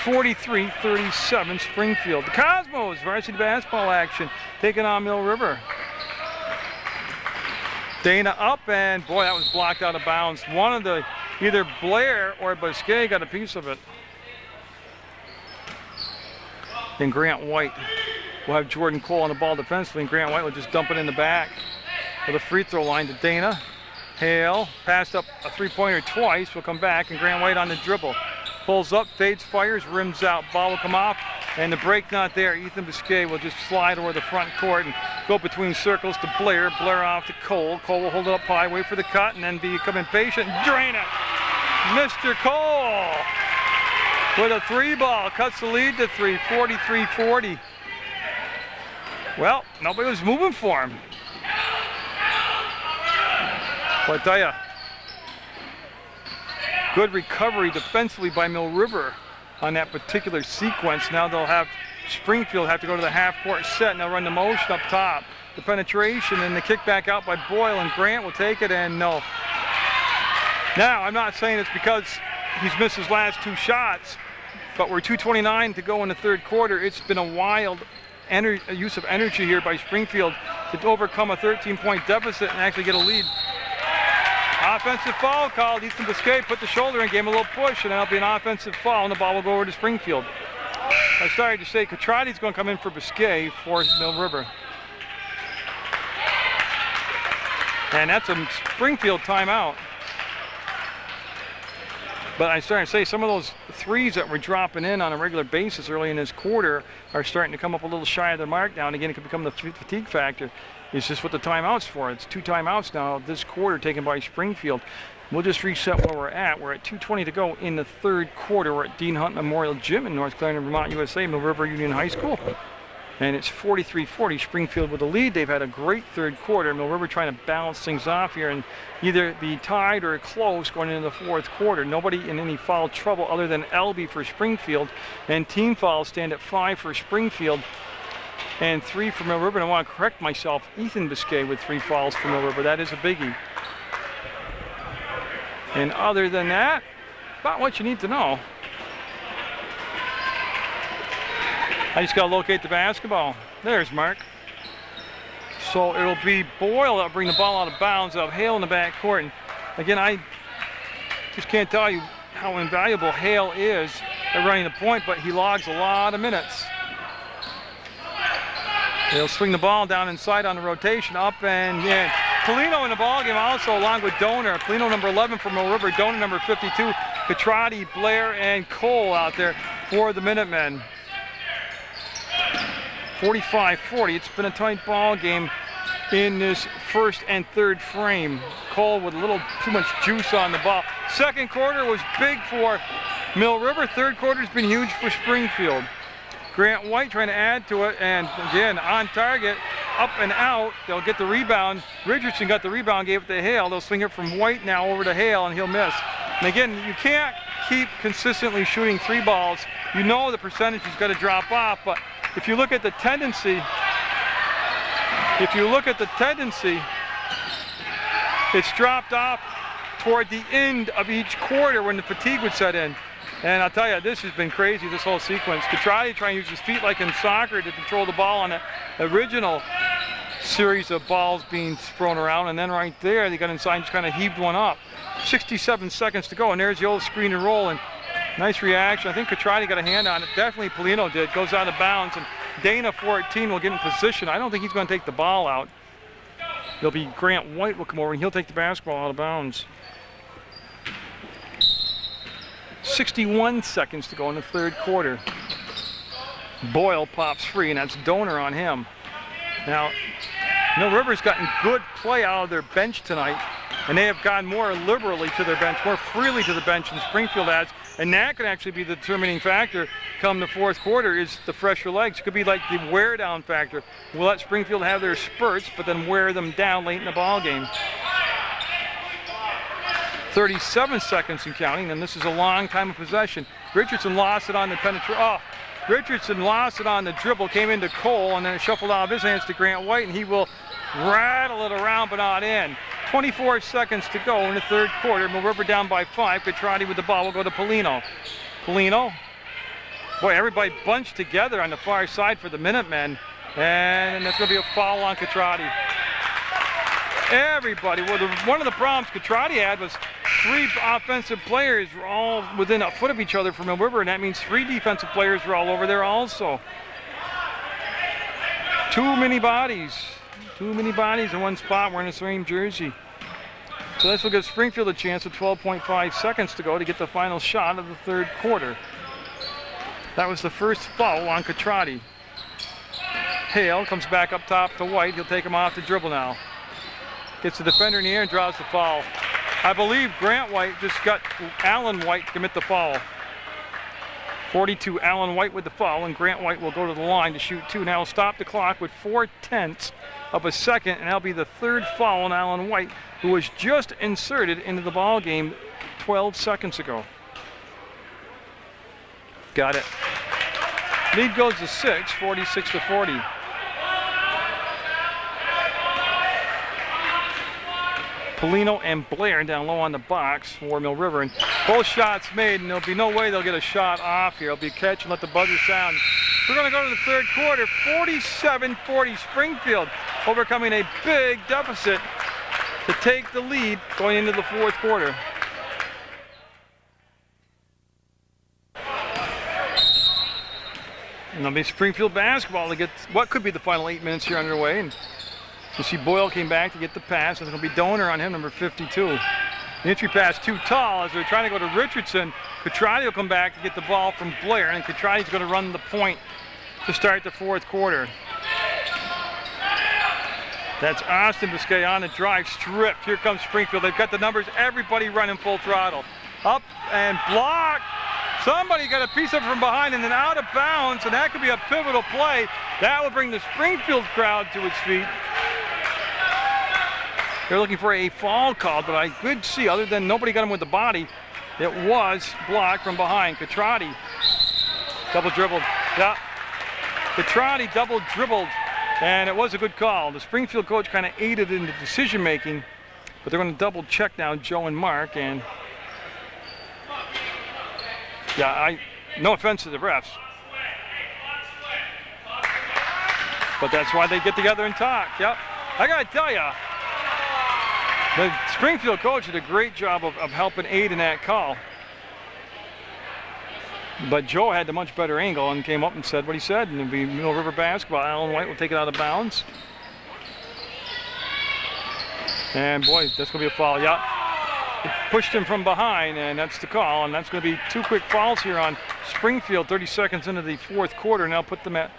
43-37 Springfield. The Cosmos, varsity basketball action, taking on Mill River. Dana up, and boy, that was blocked out of bounds. One of the either Blair or Biscay got a piece of it. Then Grant White will have Jordan Cole on the ball defensively, and Grant White will just dump it in the back with a free throw line to Dana. Hale passed up a 3-pointer twice, will come back, and Grant White on the dribble. Pulls up, fades, fires, rims out. Ball will come off, and the break not there. Ethan Biscay will just slide over the front court and go between circles to Blair. Blair off to Cole. Cole will hold it up high, wait for the cut, and then become impatient and drain it. Mr. Cole with a 3-ball, cuts the lead to 3, 43-40. Well, nobody was moving for him. But I tell you, good recovery defensively by Mill River on that particular sequence. Now they'll have Springfield have to go to the half-court set, and they'll run the motion up top. The penetration and the kickback out by Boyle, and Grant will take it, and no. Now, I'm not saying it's because he's missed his last 2 shots, but we're 2:29 to go in the third quarter. It's been a wild use of energy here by Springfield to overcome a 13-point deficit and actually get a lead. Offensive foul called. Ethan Biscay put the shoulder in, gave him a little push, and that'll be an offensive foul, and the ball will go over to Springfield. I started to say Catrati's going to come in for Biscay for Mill River. And that's a Springfield timeout. But I'm starting to say some of those threes that were dropping in on a regular basis early in this quarter are starting to come up a little shy of their mark now. And again, it could become the fatigue factor. It's just what the timeout's for. It's 2 timeouts now this quarter taken by Springfield. We'll just reset where we're at. We're at 2:20 to go in the third quarter. We're at Dean Hunt Memorial Gym in North Clarendon, Vermont, USA, Mill River Union High School. And it's 43-40, Springfield with the lead. They've had a great third quarter. Mill River trying to balance things off here and either be tied or close going into the fourth quarter. Nobody in any foul trouble other than Elby for Springfield. And team fouls stand at 5 for Springfield and 3 for Mill River. And I want to correct myself, Ethan Biscay with 3 fouls for Mill River. That is a biggie. And other than that, about what you need to know. I just got to locate the basketball. There's Mark. So it'll be Boyle that'll bring the ball out of bounds. They'll have Hale in the backcourt. And again, I just can't tell you how invaluable Hale is at running the point, but he logs a lot of minutes. They'll swing the ball down inside on the rotation, up and in. Polino in the ballgame also, along with Donor. Polino number 11 from Mill River, Donor number 52. Catrati, Blair, and Cole out there for the Minutemen. 45-40. It's been a tight ball game in this first and third frame. Cole with a little too much juice on the ball. Second quarter was big for Mill River. Third quarter's been huge for Springfield. Grant White trying to add to it, and again on target, up and out. They'll get the rebound. Richardson got the rebound, gave it to Hale. They'll swing it from White now over to Hale, and he'll miss. And again, you can't keep consistently shooting 3 balls. You know the percentage is going to drop off, but if you look at the tendency, it's dropped off toward the end of each quarter when the fatigue would set in. And I'll tell you, this has been crazy, this whole sequence. Catrati trying to use his feet like in soccer to control the ball on the original series of balls being thrown around. And then right there, they got inside and just kind of heaved one up. 67 seconds to go, and there's the old screen and roll. And nice reaction. I think Catrati got a hand on it. Definitely Polino did. Goes out of bounds, and Dana 14 will get in position. I don't think he's going to take the ball out. It'll be Grant White will come over, and he'll take the basketball out of bounds. 61 seconds to go in the third quarter. Boyle pops free, and that's Donor on him. Now, Mill River's gotten good play out of their bench tonight, and they have gone more liberally to their bench, more freely to the bench than Springfield has, and that could actually be the determining factor come the fourth quarter is the fresher legs. It could be like the wear down factor. We'll let Springfield have their spurts, but then wear them down late in the ball game. 37 seconds and counting, and this is a long time of possession. Richardson lost it on the Richardson lost it on the dribble, came into Cole, and then it shuffled out of his hands to Grant White, and he will rattle it around but not in. 24 seconds to go in the third quarter. Mill River down by 5. Catrati with the ball will go to Polino. Polino. Boy, everybody bunched together on the far side for the Minutemen, and that's going to be a foul on Catrati. Everybody. Well, one of the problems Catrati had was 3 offensive players were all within a foot of each other from Mill River, and that means 3 defensive players were all over there also. Too many bodies in one spot wearing the same jersey. So this will give Springfield a chance with 12.5 seconds to go to get the final shot of the third quarter. That was the first foul on Catrati. Hale comes back up top to White. He'll take him off the dribble now. Gets the defender in the air and draws the foul. I believe Grant White just got Alan White to commit the foul. 42, Alan White with the foul, and Grant White will go to the line to shoot 2. Now he'll stop the clock with 4/10 of a second, and that'll be the third foul on Alan White, who was just inserted into the ball game 12 seconds ago. Got it. Lead goes to 6, 46-40. Polino and Blair down low on the box for Mill River, and both shots made, and there'll be no way they'll get a shot off here. It'll be a catch and let the buzzer sound. We're going to go to the third quarter, 47-40 Springfield, overcoming a big deficit to take the lead going into the fourth quarter. And it'll be Springfield basketball to get what could be the final 8 minutes here underway. And you see Boyle came back to get the pass, and it'll be Donor on him, number 52. The entry pass too tall as they're trying to go to Richardson. Catrati will come back to get the ball from Blair, and Catrati's going to run the point to start the fourth quarter. That's Austin Biscay on the drive, stripped. Here comes Springfield. They've got the numbers, everybody running full throttle. Up and blocked. Somebody got a piece of it from behind and then out of bounds, and that could be a pivotal play. That will bring the Springfield crowd to its feet. They're looking for a foul call, but I could see, other than nobody got him with the body, it was blocked from behind. Catrati double dribbled. Yeah. Catrati double dribbled, and it was a good call. The Springfield coach kind of aided in the decision making, but they're going to double check now, Joe and Mark. And yeah, no offense to the refs, but that's why they get together and talk. Yep. I got to tell you, the Springfield coach did a great job of helping aid in that call. But Joe had the much better angle and came up and said what he said, and it'll be Mill River basketball. Alan White will take it out of bounds. And boy, that's going to be a foul. Yeah, it pushed him from behind, and that's the call. And that's going to be 2 quick fouls here on Springfield, 30 seconds into the fourth quarter. Now put them at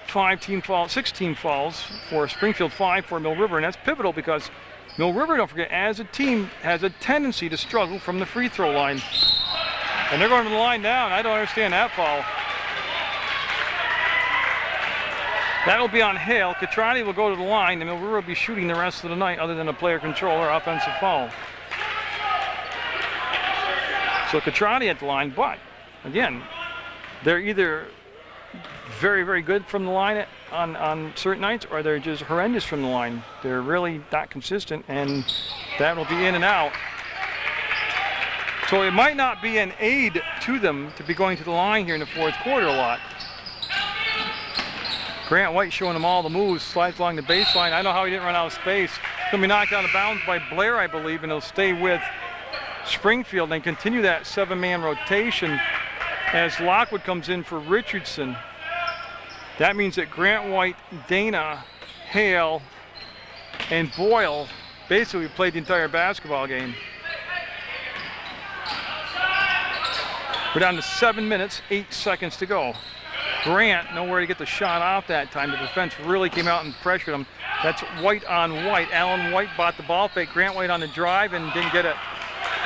16 fouls for Springfield, 5 for Mill River. And that's pivotal because Mill River, don't forget, as a team, has a tendency to struggle from the free throw line. And they're going to the line now, and I don't understand that foul. That'll be on Hale. Catrati will go to the line, and Mill River will be shooting the rest of the night other than a player control or offensive foul. So Catrati at the line, but again, they're either very, very good from the line on certain nights, or they're just horrendous from the line. They're really not consistent, and that will be in and out. So it might not be an aid to them to be going to the line here in the fourth quarter a lot. Grant White showing them all the moves, slides along the baseline. I know how he didn't run out of space. He's going to be knocked out of bounds by Blair, I believe, and he'll stay with Springfield and continue that 7-man rotation as Lockwood comes in for Richardson. That means that Grant White, Dana, Hale, and Boyle basically played the entire basketball game. We're down to 7 minutes, 8 seconds to go. Grant, nowhere to get the shot off that time. The defense really came out and pressured him. That's White on White. Alan White bought the ball fake. Grant White on the drive and didn't get it.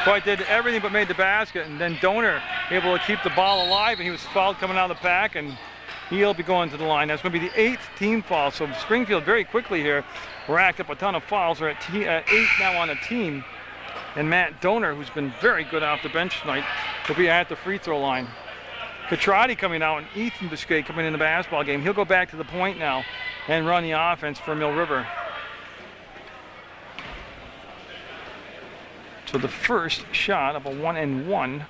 White did everything but made the basket, and then Donor able to keep the ball alive, and he was fouled coming out of the pack, and he'll be going to the line. That's going to be the 8th team foul. So Springfield very quickly here racked up a ton of fouls. They're at 8 now on the team. And Matt Donor, who's been very good off the bench tonight, will be at the free throw line. Catrati coming out and Ethan Biscay coming in the basketball game. He'll go back to the point now and run the offense for Mill River. So the first shot of a 1-and-1.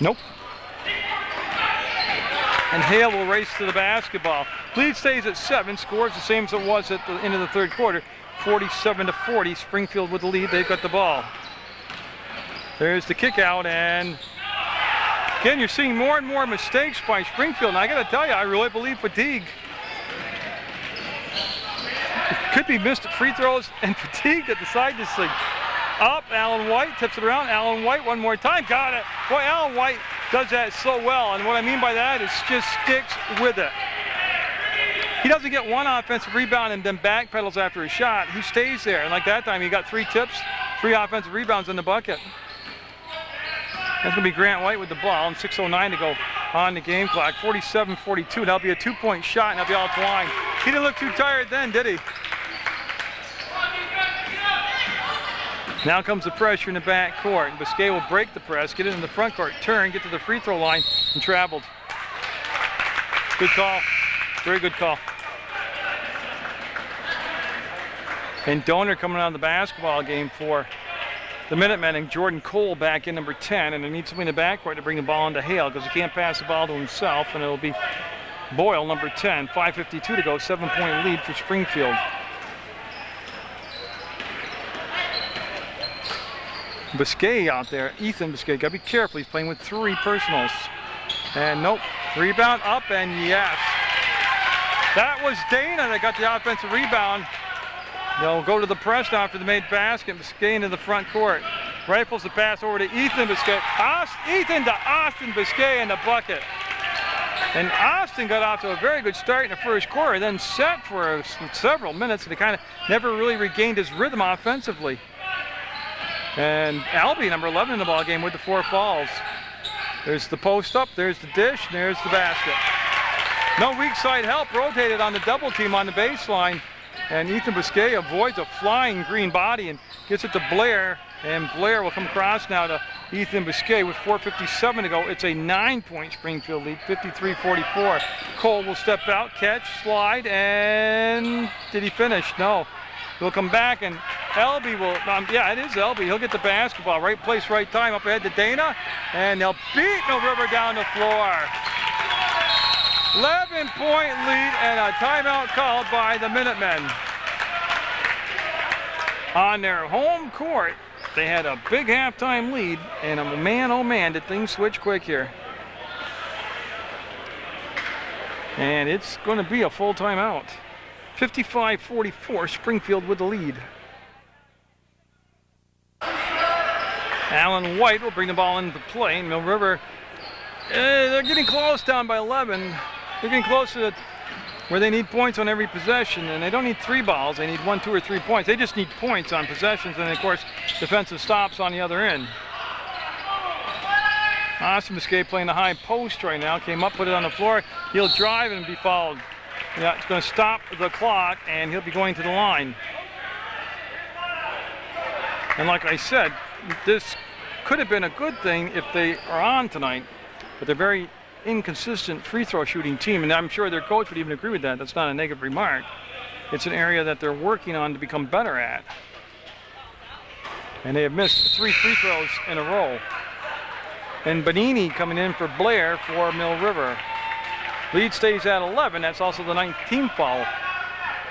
Nope. And Hale will race to the basketball. Lead stays at 7, scores the same as it was at the end of the third quarter. 47-40, Springfield with the lead. They've got the ball. There's the kick out, and again, you're seeing more and more mistakes by Springfield. And I got to tell you, I really believe fatigue. It could be missed free throws and fatigue that decide this thing. Up, Alan White tips it around. Alan White one more time, got it. Boy, Alan White does that so well, and what I mean by that is just sticks with it. He doesn't get one offensive rebound and then backpedals after a shot. He stays there, and like that time, he got 3 tips, 3 offensive rebounds in the bucket. That's going to be Grant White with the ball, and 6:09 to go on the game clock. 47-42. That'll be a 2-point shot, and that'll be off the line. He didn't look too tired then, did he? Now comes the pressure in the back court. Biscay will break the press, get it in the front court, turn, get to the free throw line, and traveled. Good call. Very good call. And Donor coming out of the basketball game for the Minutemen, and Jordan Cole back in number 10, and they need somebody in the backcourt to bring the ball into Hale because he can't pass the ball to himself, and it'll be Boyle, number 10, 5:52 to go, 7-point lead for Springfield. Biscay out there, Ethan Biscay, gotta be careful, he's playing with 3 personals. And nope, rebound up, and yes. That was Dana that got the offensive rebound. They'll go to the press now after the made basket. Biscay into the front court. Rifles the pass over to Ethan Biscay. Ethan to Austin Biscay in the bucket. And Austin got off to a very good start in the first quarter, then set for several minutes, and he kind of never really regained his rhythm offensively. And Albee, number 11 in the ball game with the 4 fouls. There's the post up, there's the dish, and there's the basket. No weak side help, rotated on the double team on the baseline. And Ethan Biscay avoids a flying green body and gets it to Blair. And Blair will come across now to Ethan Biscay with 4:57 to go. It's a 9-point Springfield lead, 53-44. Cole will step out, catch, slide, and did he finish? No. He'll come back, and Albee will, yeah, it is Albee. He'll get the basketball. Right place, right time. Up ahead to Dana, and they'll beat Mill River down the floor. 11-point lead and a timeout called by the Minutemen. On their home court, they had a big halftime lead, and man, oh man, did things switch quick here. And it's going to be a full timeout. 55-44, Springfield with the lead. Alan White will bring the ball into play. Mill River, they're getting close, down by 11. They're getting close to where they need points on every possession, and they don't need 3 balls. They need 1, 2, or 3 points. They just need points on possessions, and of course, defensive stops on the other end. Austin Biscay playing the high post right now. Came up, put it on the floor. He'll drive and be fouled. Yeah, it's going to stop the clock, and he'll be going to the line. And like I said, this could have been a good thing if they are on tonight, but they're very inconsistent free throw shooting team, and I'm sure their coach would even agree with that. That's not a negative remark. It's an area that they're working on to become better at. And they have missed 3 free throws in a row. And Bonini coming in for Blair for Mill River. Lead stays at 11. That's also the 9th team foul,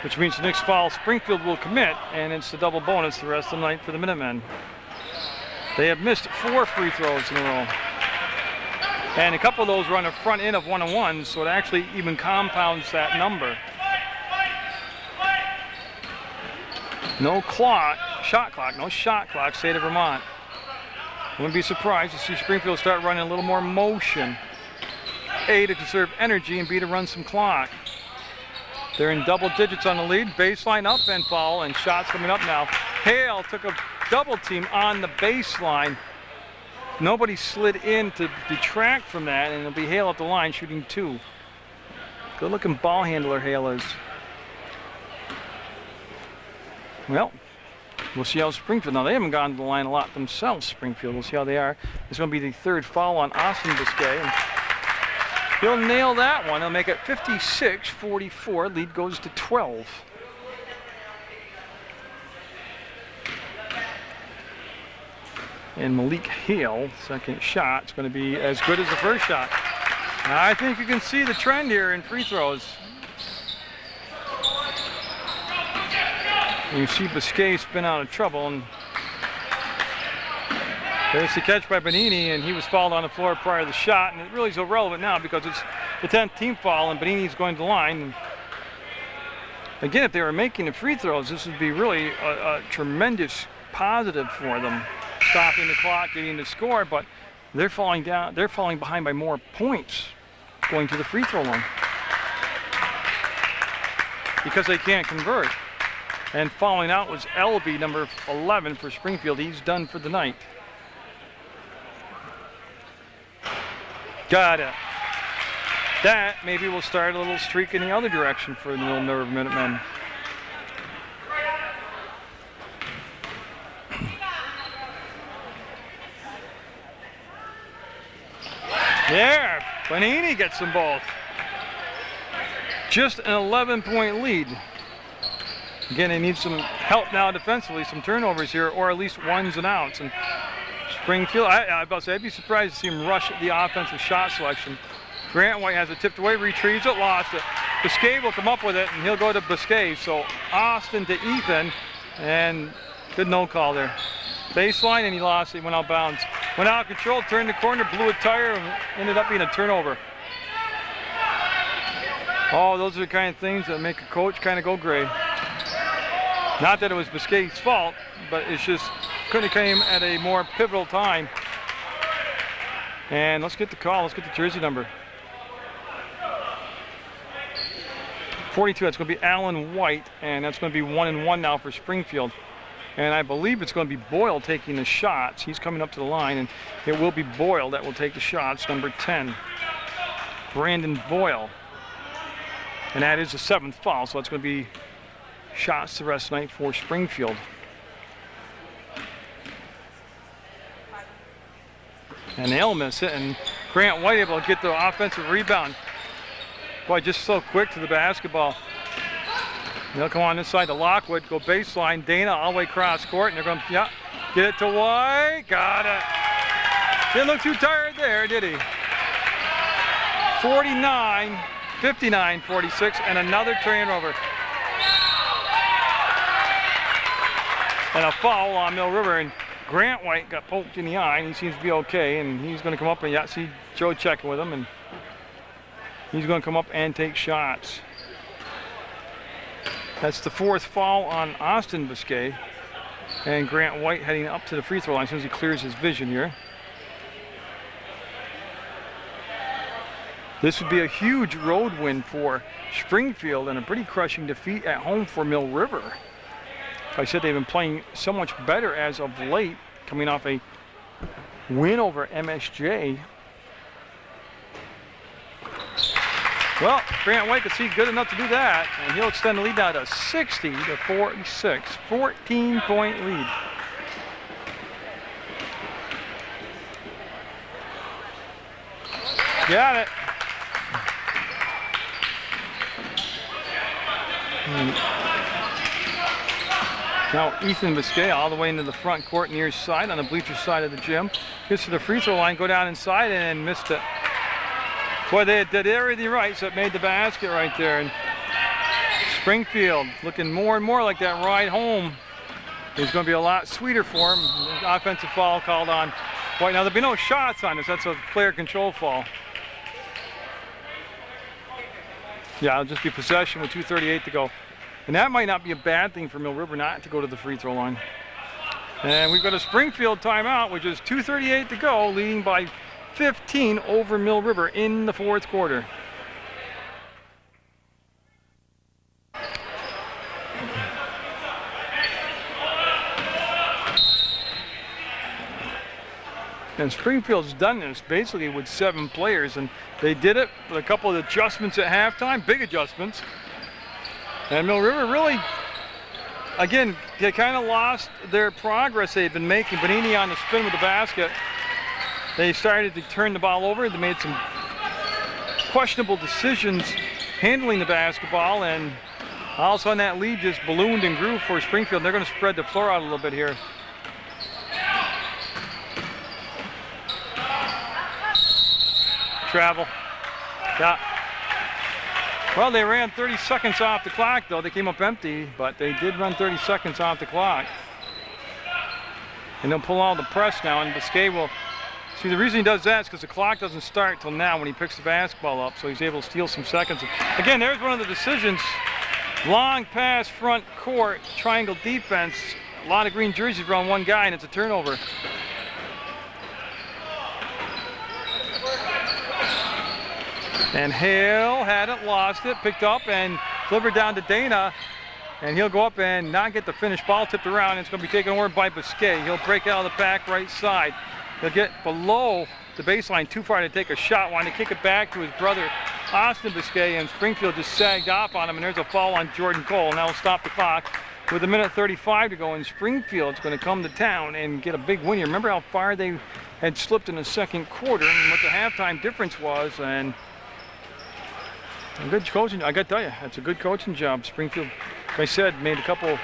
which means the next foul Springfield will commit, and it's the double bonus the rest of the night for the Minutemen. They have missed 4 free throws in a row. And a couple of those were on the front end of 1-on-1, so it actually even compounds that number. No shot clock, state of Vermont. Wouldn't be surprised to see Springfield start running a little more motion. A, to conserve energy, and B, to run some clock. They're in double digits on the lead. Baseline up and foul, and shots coming up now. Hale took a double team on the baseline. Nobody slid in to detract from that, and it'll be Hale at the line shooting 2. Good looking ball handler Hale is. Well, we'll see how Springfield, now they haven't gone to the line a lot themselves, Springfield. We'll see how they are. It's going to be the 3rd foul on Austin Biscay. And he'll nail that one. He'll make it 56-44. Lead goes to 12. And Malik Hale, second shot, is going to be as good as the first shot. I think you can see the trend here in free throws. You see Biscay spin out of trouble, and there's the catch by Bonini, and he was fouled on the floor prior to the shot, and it really is irrelevant now because it's the 10th team foul, and Bonini's going to the line. And again, if they were making the free throws, this would be really a tremendous positive for them. Stopping the clock, getting the score, but they're falling down. They're falling behind by more points going to the free throw line because they can't convert. And falling out was Albee, number 11 for Springfield. He's done for the night. Got it. That maybe will start a little streak in the other direction for the Mill River Minutemen. There, Bonini gets them both. Just an 11-point lead. Again, they need some help now defensively, some turnovers here, or at least 1s and outs. And Springfield, I'd be surprised to see him rush the offensive shot selection. Grant White has it tipped away, retrieves it, lost it. Biscay will come up with it, and he'll go to Biscay. So Austin to Ethan, and good no call there. Baseline, and he lost it, went out of bounds. Went out of control, turned the corner, blew a tire, and ended up being a turnover. Oh, those are the kind of things that make a coach kind of go gray. Not that it was Biscay's fault, but it's just couldn't have came at a more pivotal time. And let's get the call. Let's get the jersey number. 42, that's going to be Alan White, and that's going to be 1-1 now for Springfield. And I believe it's going to be Boyle taking the shots. He's coming up to the line, and it will be Boyle that will take the shots, number 10. Brandon Boyle. And that is the 7th foul, so it's going to be shots the rest of the night for Springfield. And they'll miss it, and Grant White able to get the offensive rebound. Boy, just so quick to the basketball. They'll come on this side to Lockwood, go baseline. Dana all the way across court, and they're going to get it to White. Got it. Didn't look too tired there, did he? 49, 59, 46, and another turnover. And a foul on Mill River, and Grant White got poked in the eye, and he seems to be okay, and he's going to come up and see Joe checking with him, and he's going to come up and take shots. That's the 4th foul on Austin Biscay, and Grant White heading up to the free throw line as soon as he clears his vision here. This would be a huge road win for Springfield and a pretty crushing defeat at home for Mill River. Like I said, they've been playing so much better as of late, coming off a win over MSJ. Well, Grant White could see good enough to do that, and he'll extend the lead now to 60-46, 14-point lead. Got it. Now Ethan Biscay all the way into the front court near side on the bleacher side of the gym. Gets to the free throw line, go down inside and missed it. Boy, they did everything right, so it made the basket right there. And Springfield looking more and more like that ride home is going to be a lot sweeter for him. Offensive foul called on White. Now there'll be no shots on this. That's a player control foul. Yeah, it'll just be possession with 2:38 to go. And that might not be a bad thing for Mill River not to go to the free throw line. And we've got a Springfield timeout, which is 2:38 to go, leading by 15 over Mill River in the 4th quarter. And Springfield's done this basically with 7 players, and they did it with a couple of adjustments at halftime, big adjustments. And Mill River really, again, they kind of lost their progress they've been making. Bonini on the spin with the basket. They started to turn the ball over. They made some questionable decisions handling the basketball, and all of a sudden that lead just ballooned and grew for Springfield. They're going to spread the floor out a little bit here. Travel. Yeah. Well, they ran 30 seconds off the clock, though. They came up empty, but they did run 30 seconds off the clock. And they'll pull out the press now, and Biscay will... See, the reason he does that is because the clock doesn't start till now when he picks the basketball up, so he's able to steal some seconds. Again, there's one of the decisions. Long pass front court, triangle defense. A lot of green jerseys around one guy, and it's a turnover. And Hale had it, lost it, picked up, and delivered down to Dana. And he'll go up and not get the finished ball tipped around. It's going to be taken over by Biscay. He'll break out of the back right side. He'll get below the baseline too far to take a shot. Wanted to kick it back to his brother, Austin Biscay, and Springfield just sagged off on him, and there's a foul on Jordan Cole, and that'll stop the clock. With 1:35 to go, and Springfield's going to come to town and get a big win here. Remember how far they had slipped in the 2nd quarter and what the halftime difference was, and a good coaching. I got to tell you, that's a good coaching job. Springfield, like I said, made a couple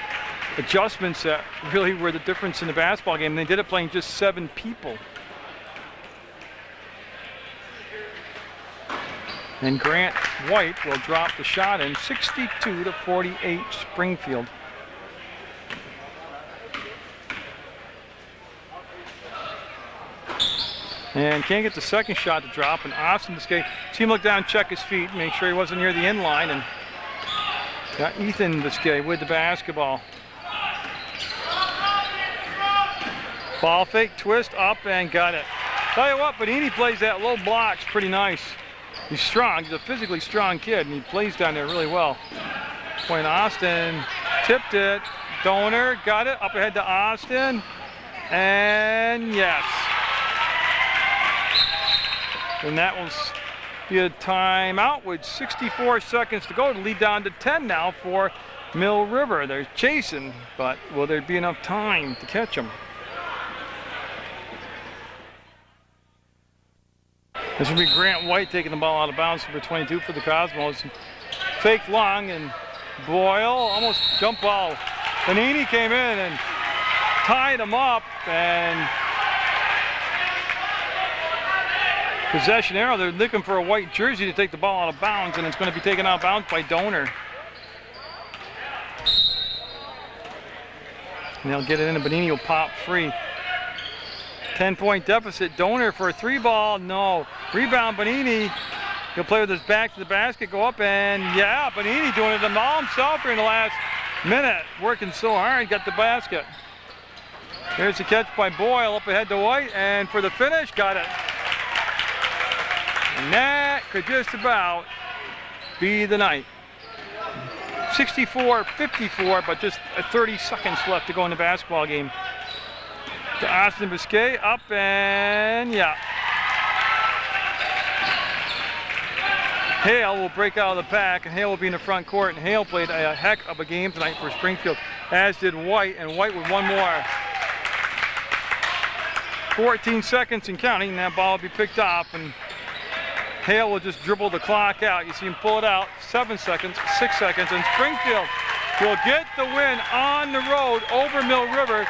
adjustments that really were the difference in the basketball game. They did it playing just 7 people. And Grant White will drop the shot in 62-48 Springfield. And can't get the second shot to drop, and Austin Biscay, see him look down, check his feet, make sure he wasn't near the end line, and got Ethan Biscay with the basketball. Ball fake, twist, up, and got it. Tell you what, Bonini plays that low blocks pretty nice. He's strong. He's a physically strong kid, and he plays down there really well. Point Austin, tipped it. Donor got it, up ahead to Austin, and yes. And that will be a timeout with 64 seconds to go to lead down to 10 now for Mill River. They're chasing, but will there be enough time to catch them? This will be Grant White taking the ball out of bounds, number 22 for the Cosmos. Fake long, and Boyle almost jump ball. Bonini came in and tied him up, and possession arrow. They're looking for a white jersey to take the ball out of bounds, and it's going to be taken out of bounds by Donor. And they'll get it in, and Bonini will pop free. 10-point deficit. Donor for a 3-ball, no. Rebound, Bonini. He'll play with his back to the basket, go up, and yeah, Bonini doing it all himself here in the last minute. Working so hard, got the basket. Here's the catch by Boyle, up ahead to White, and for the finish, got it. And that could just about be the night. 64-54, but just 30 seconds left to go in the basketball game. To Austin Biscay, up, and yeah. Hale will break out of the pack, and Hale will be in the front court, and Hale played a heck of a game tonight for Springfield, as did White, and White with one more. 14 seconds and counting, and that ball will be picked off, and Hale will just dribble the clock out. You see him pull it out, 7 seconds, 6 seconds, and Springfield will get the win on the road over Mill River,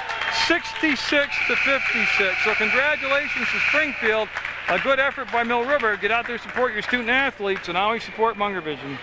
66-56. So congratulations to Springfield. A good effort by Mill River. Get out there, support your student athletes, and always support Munger Vision.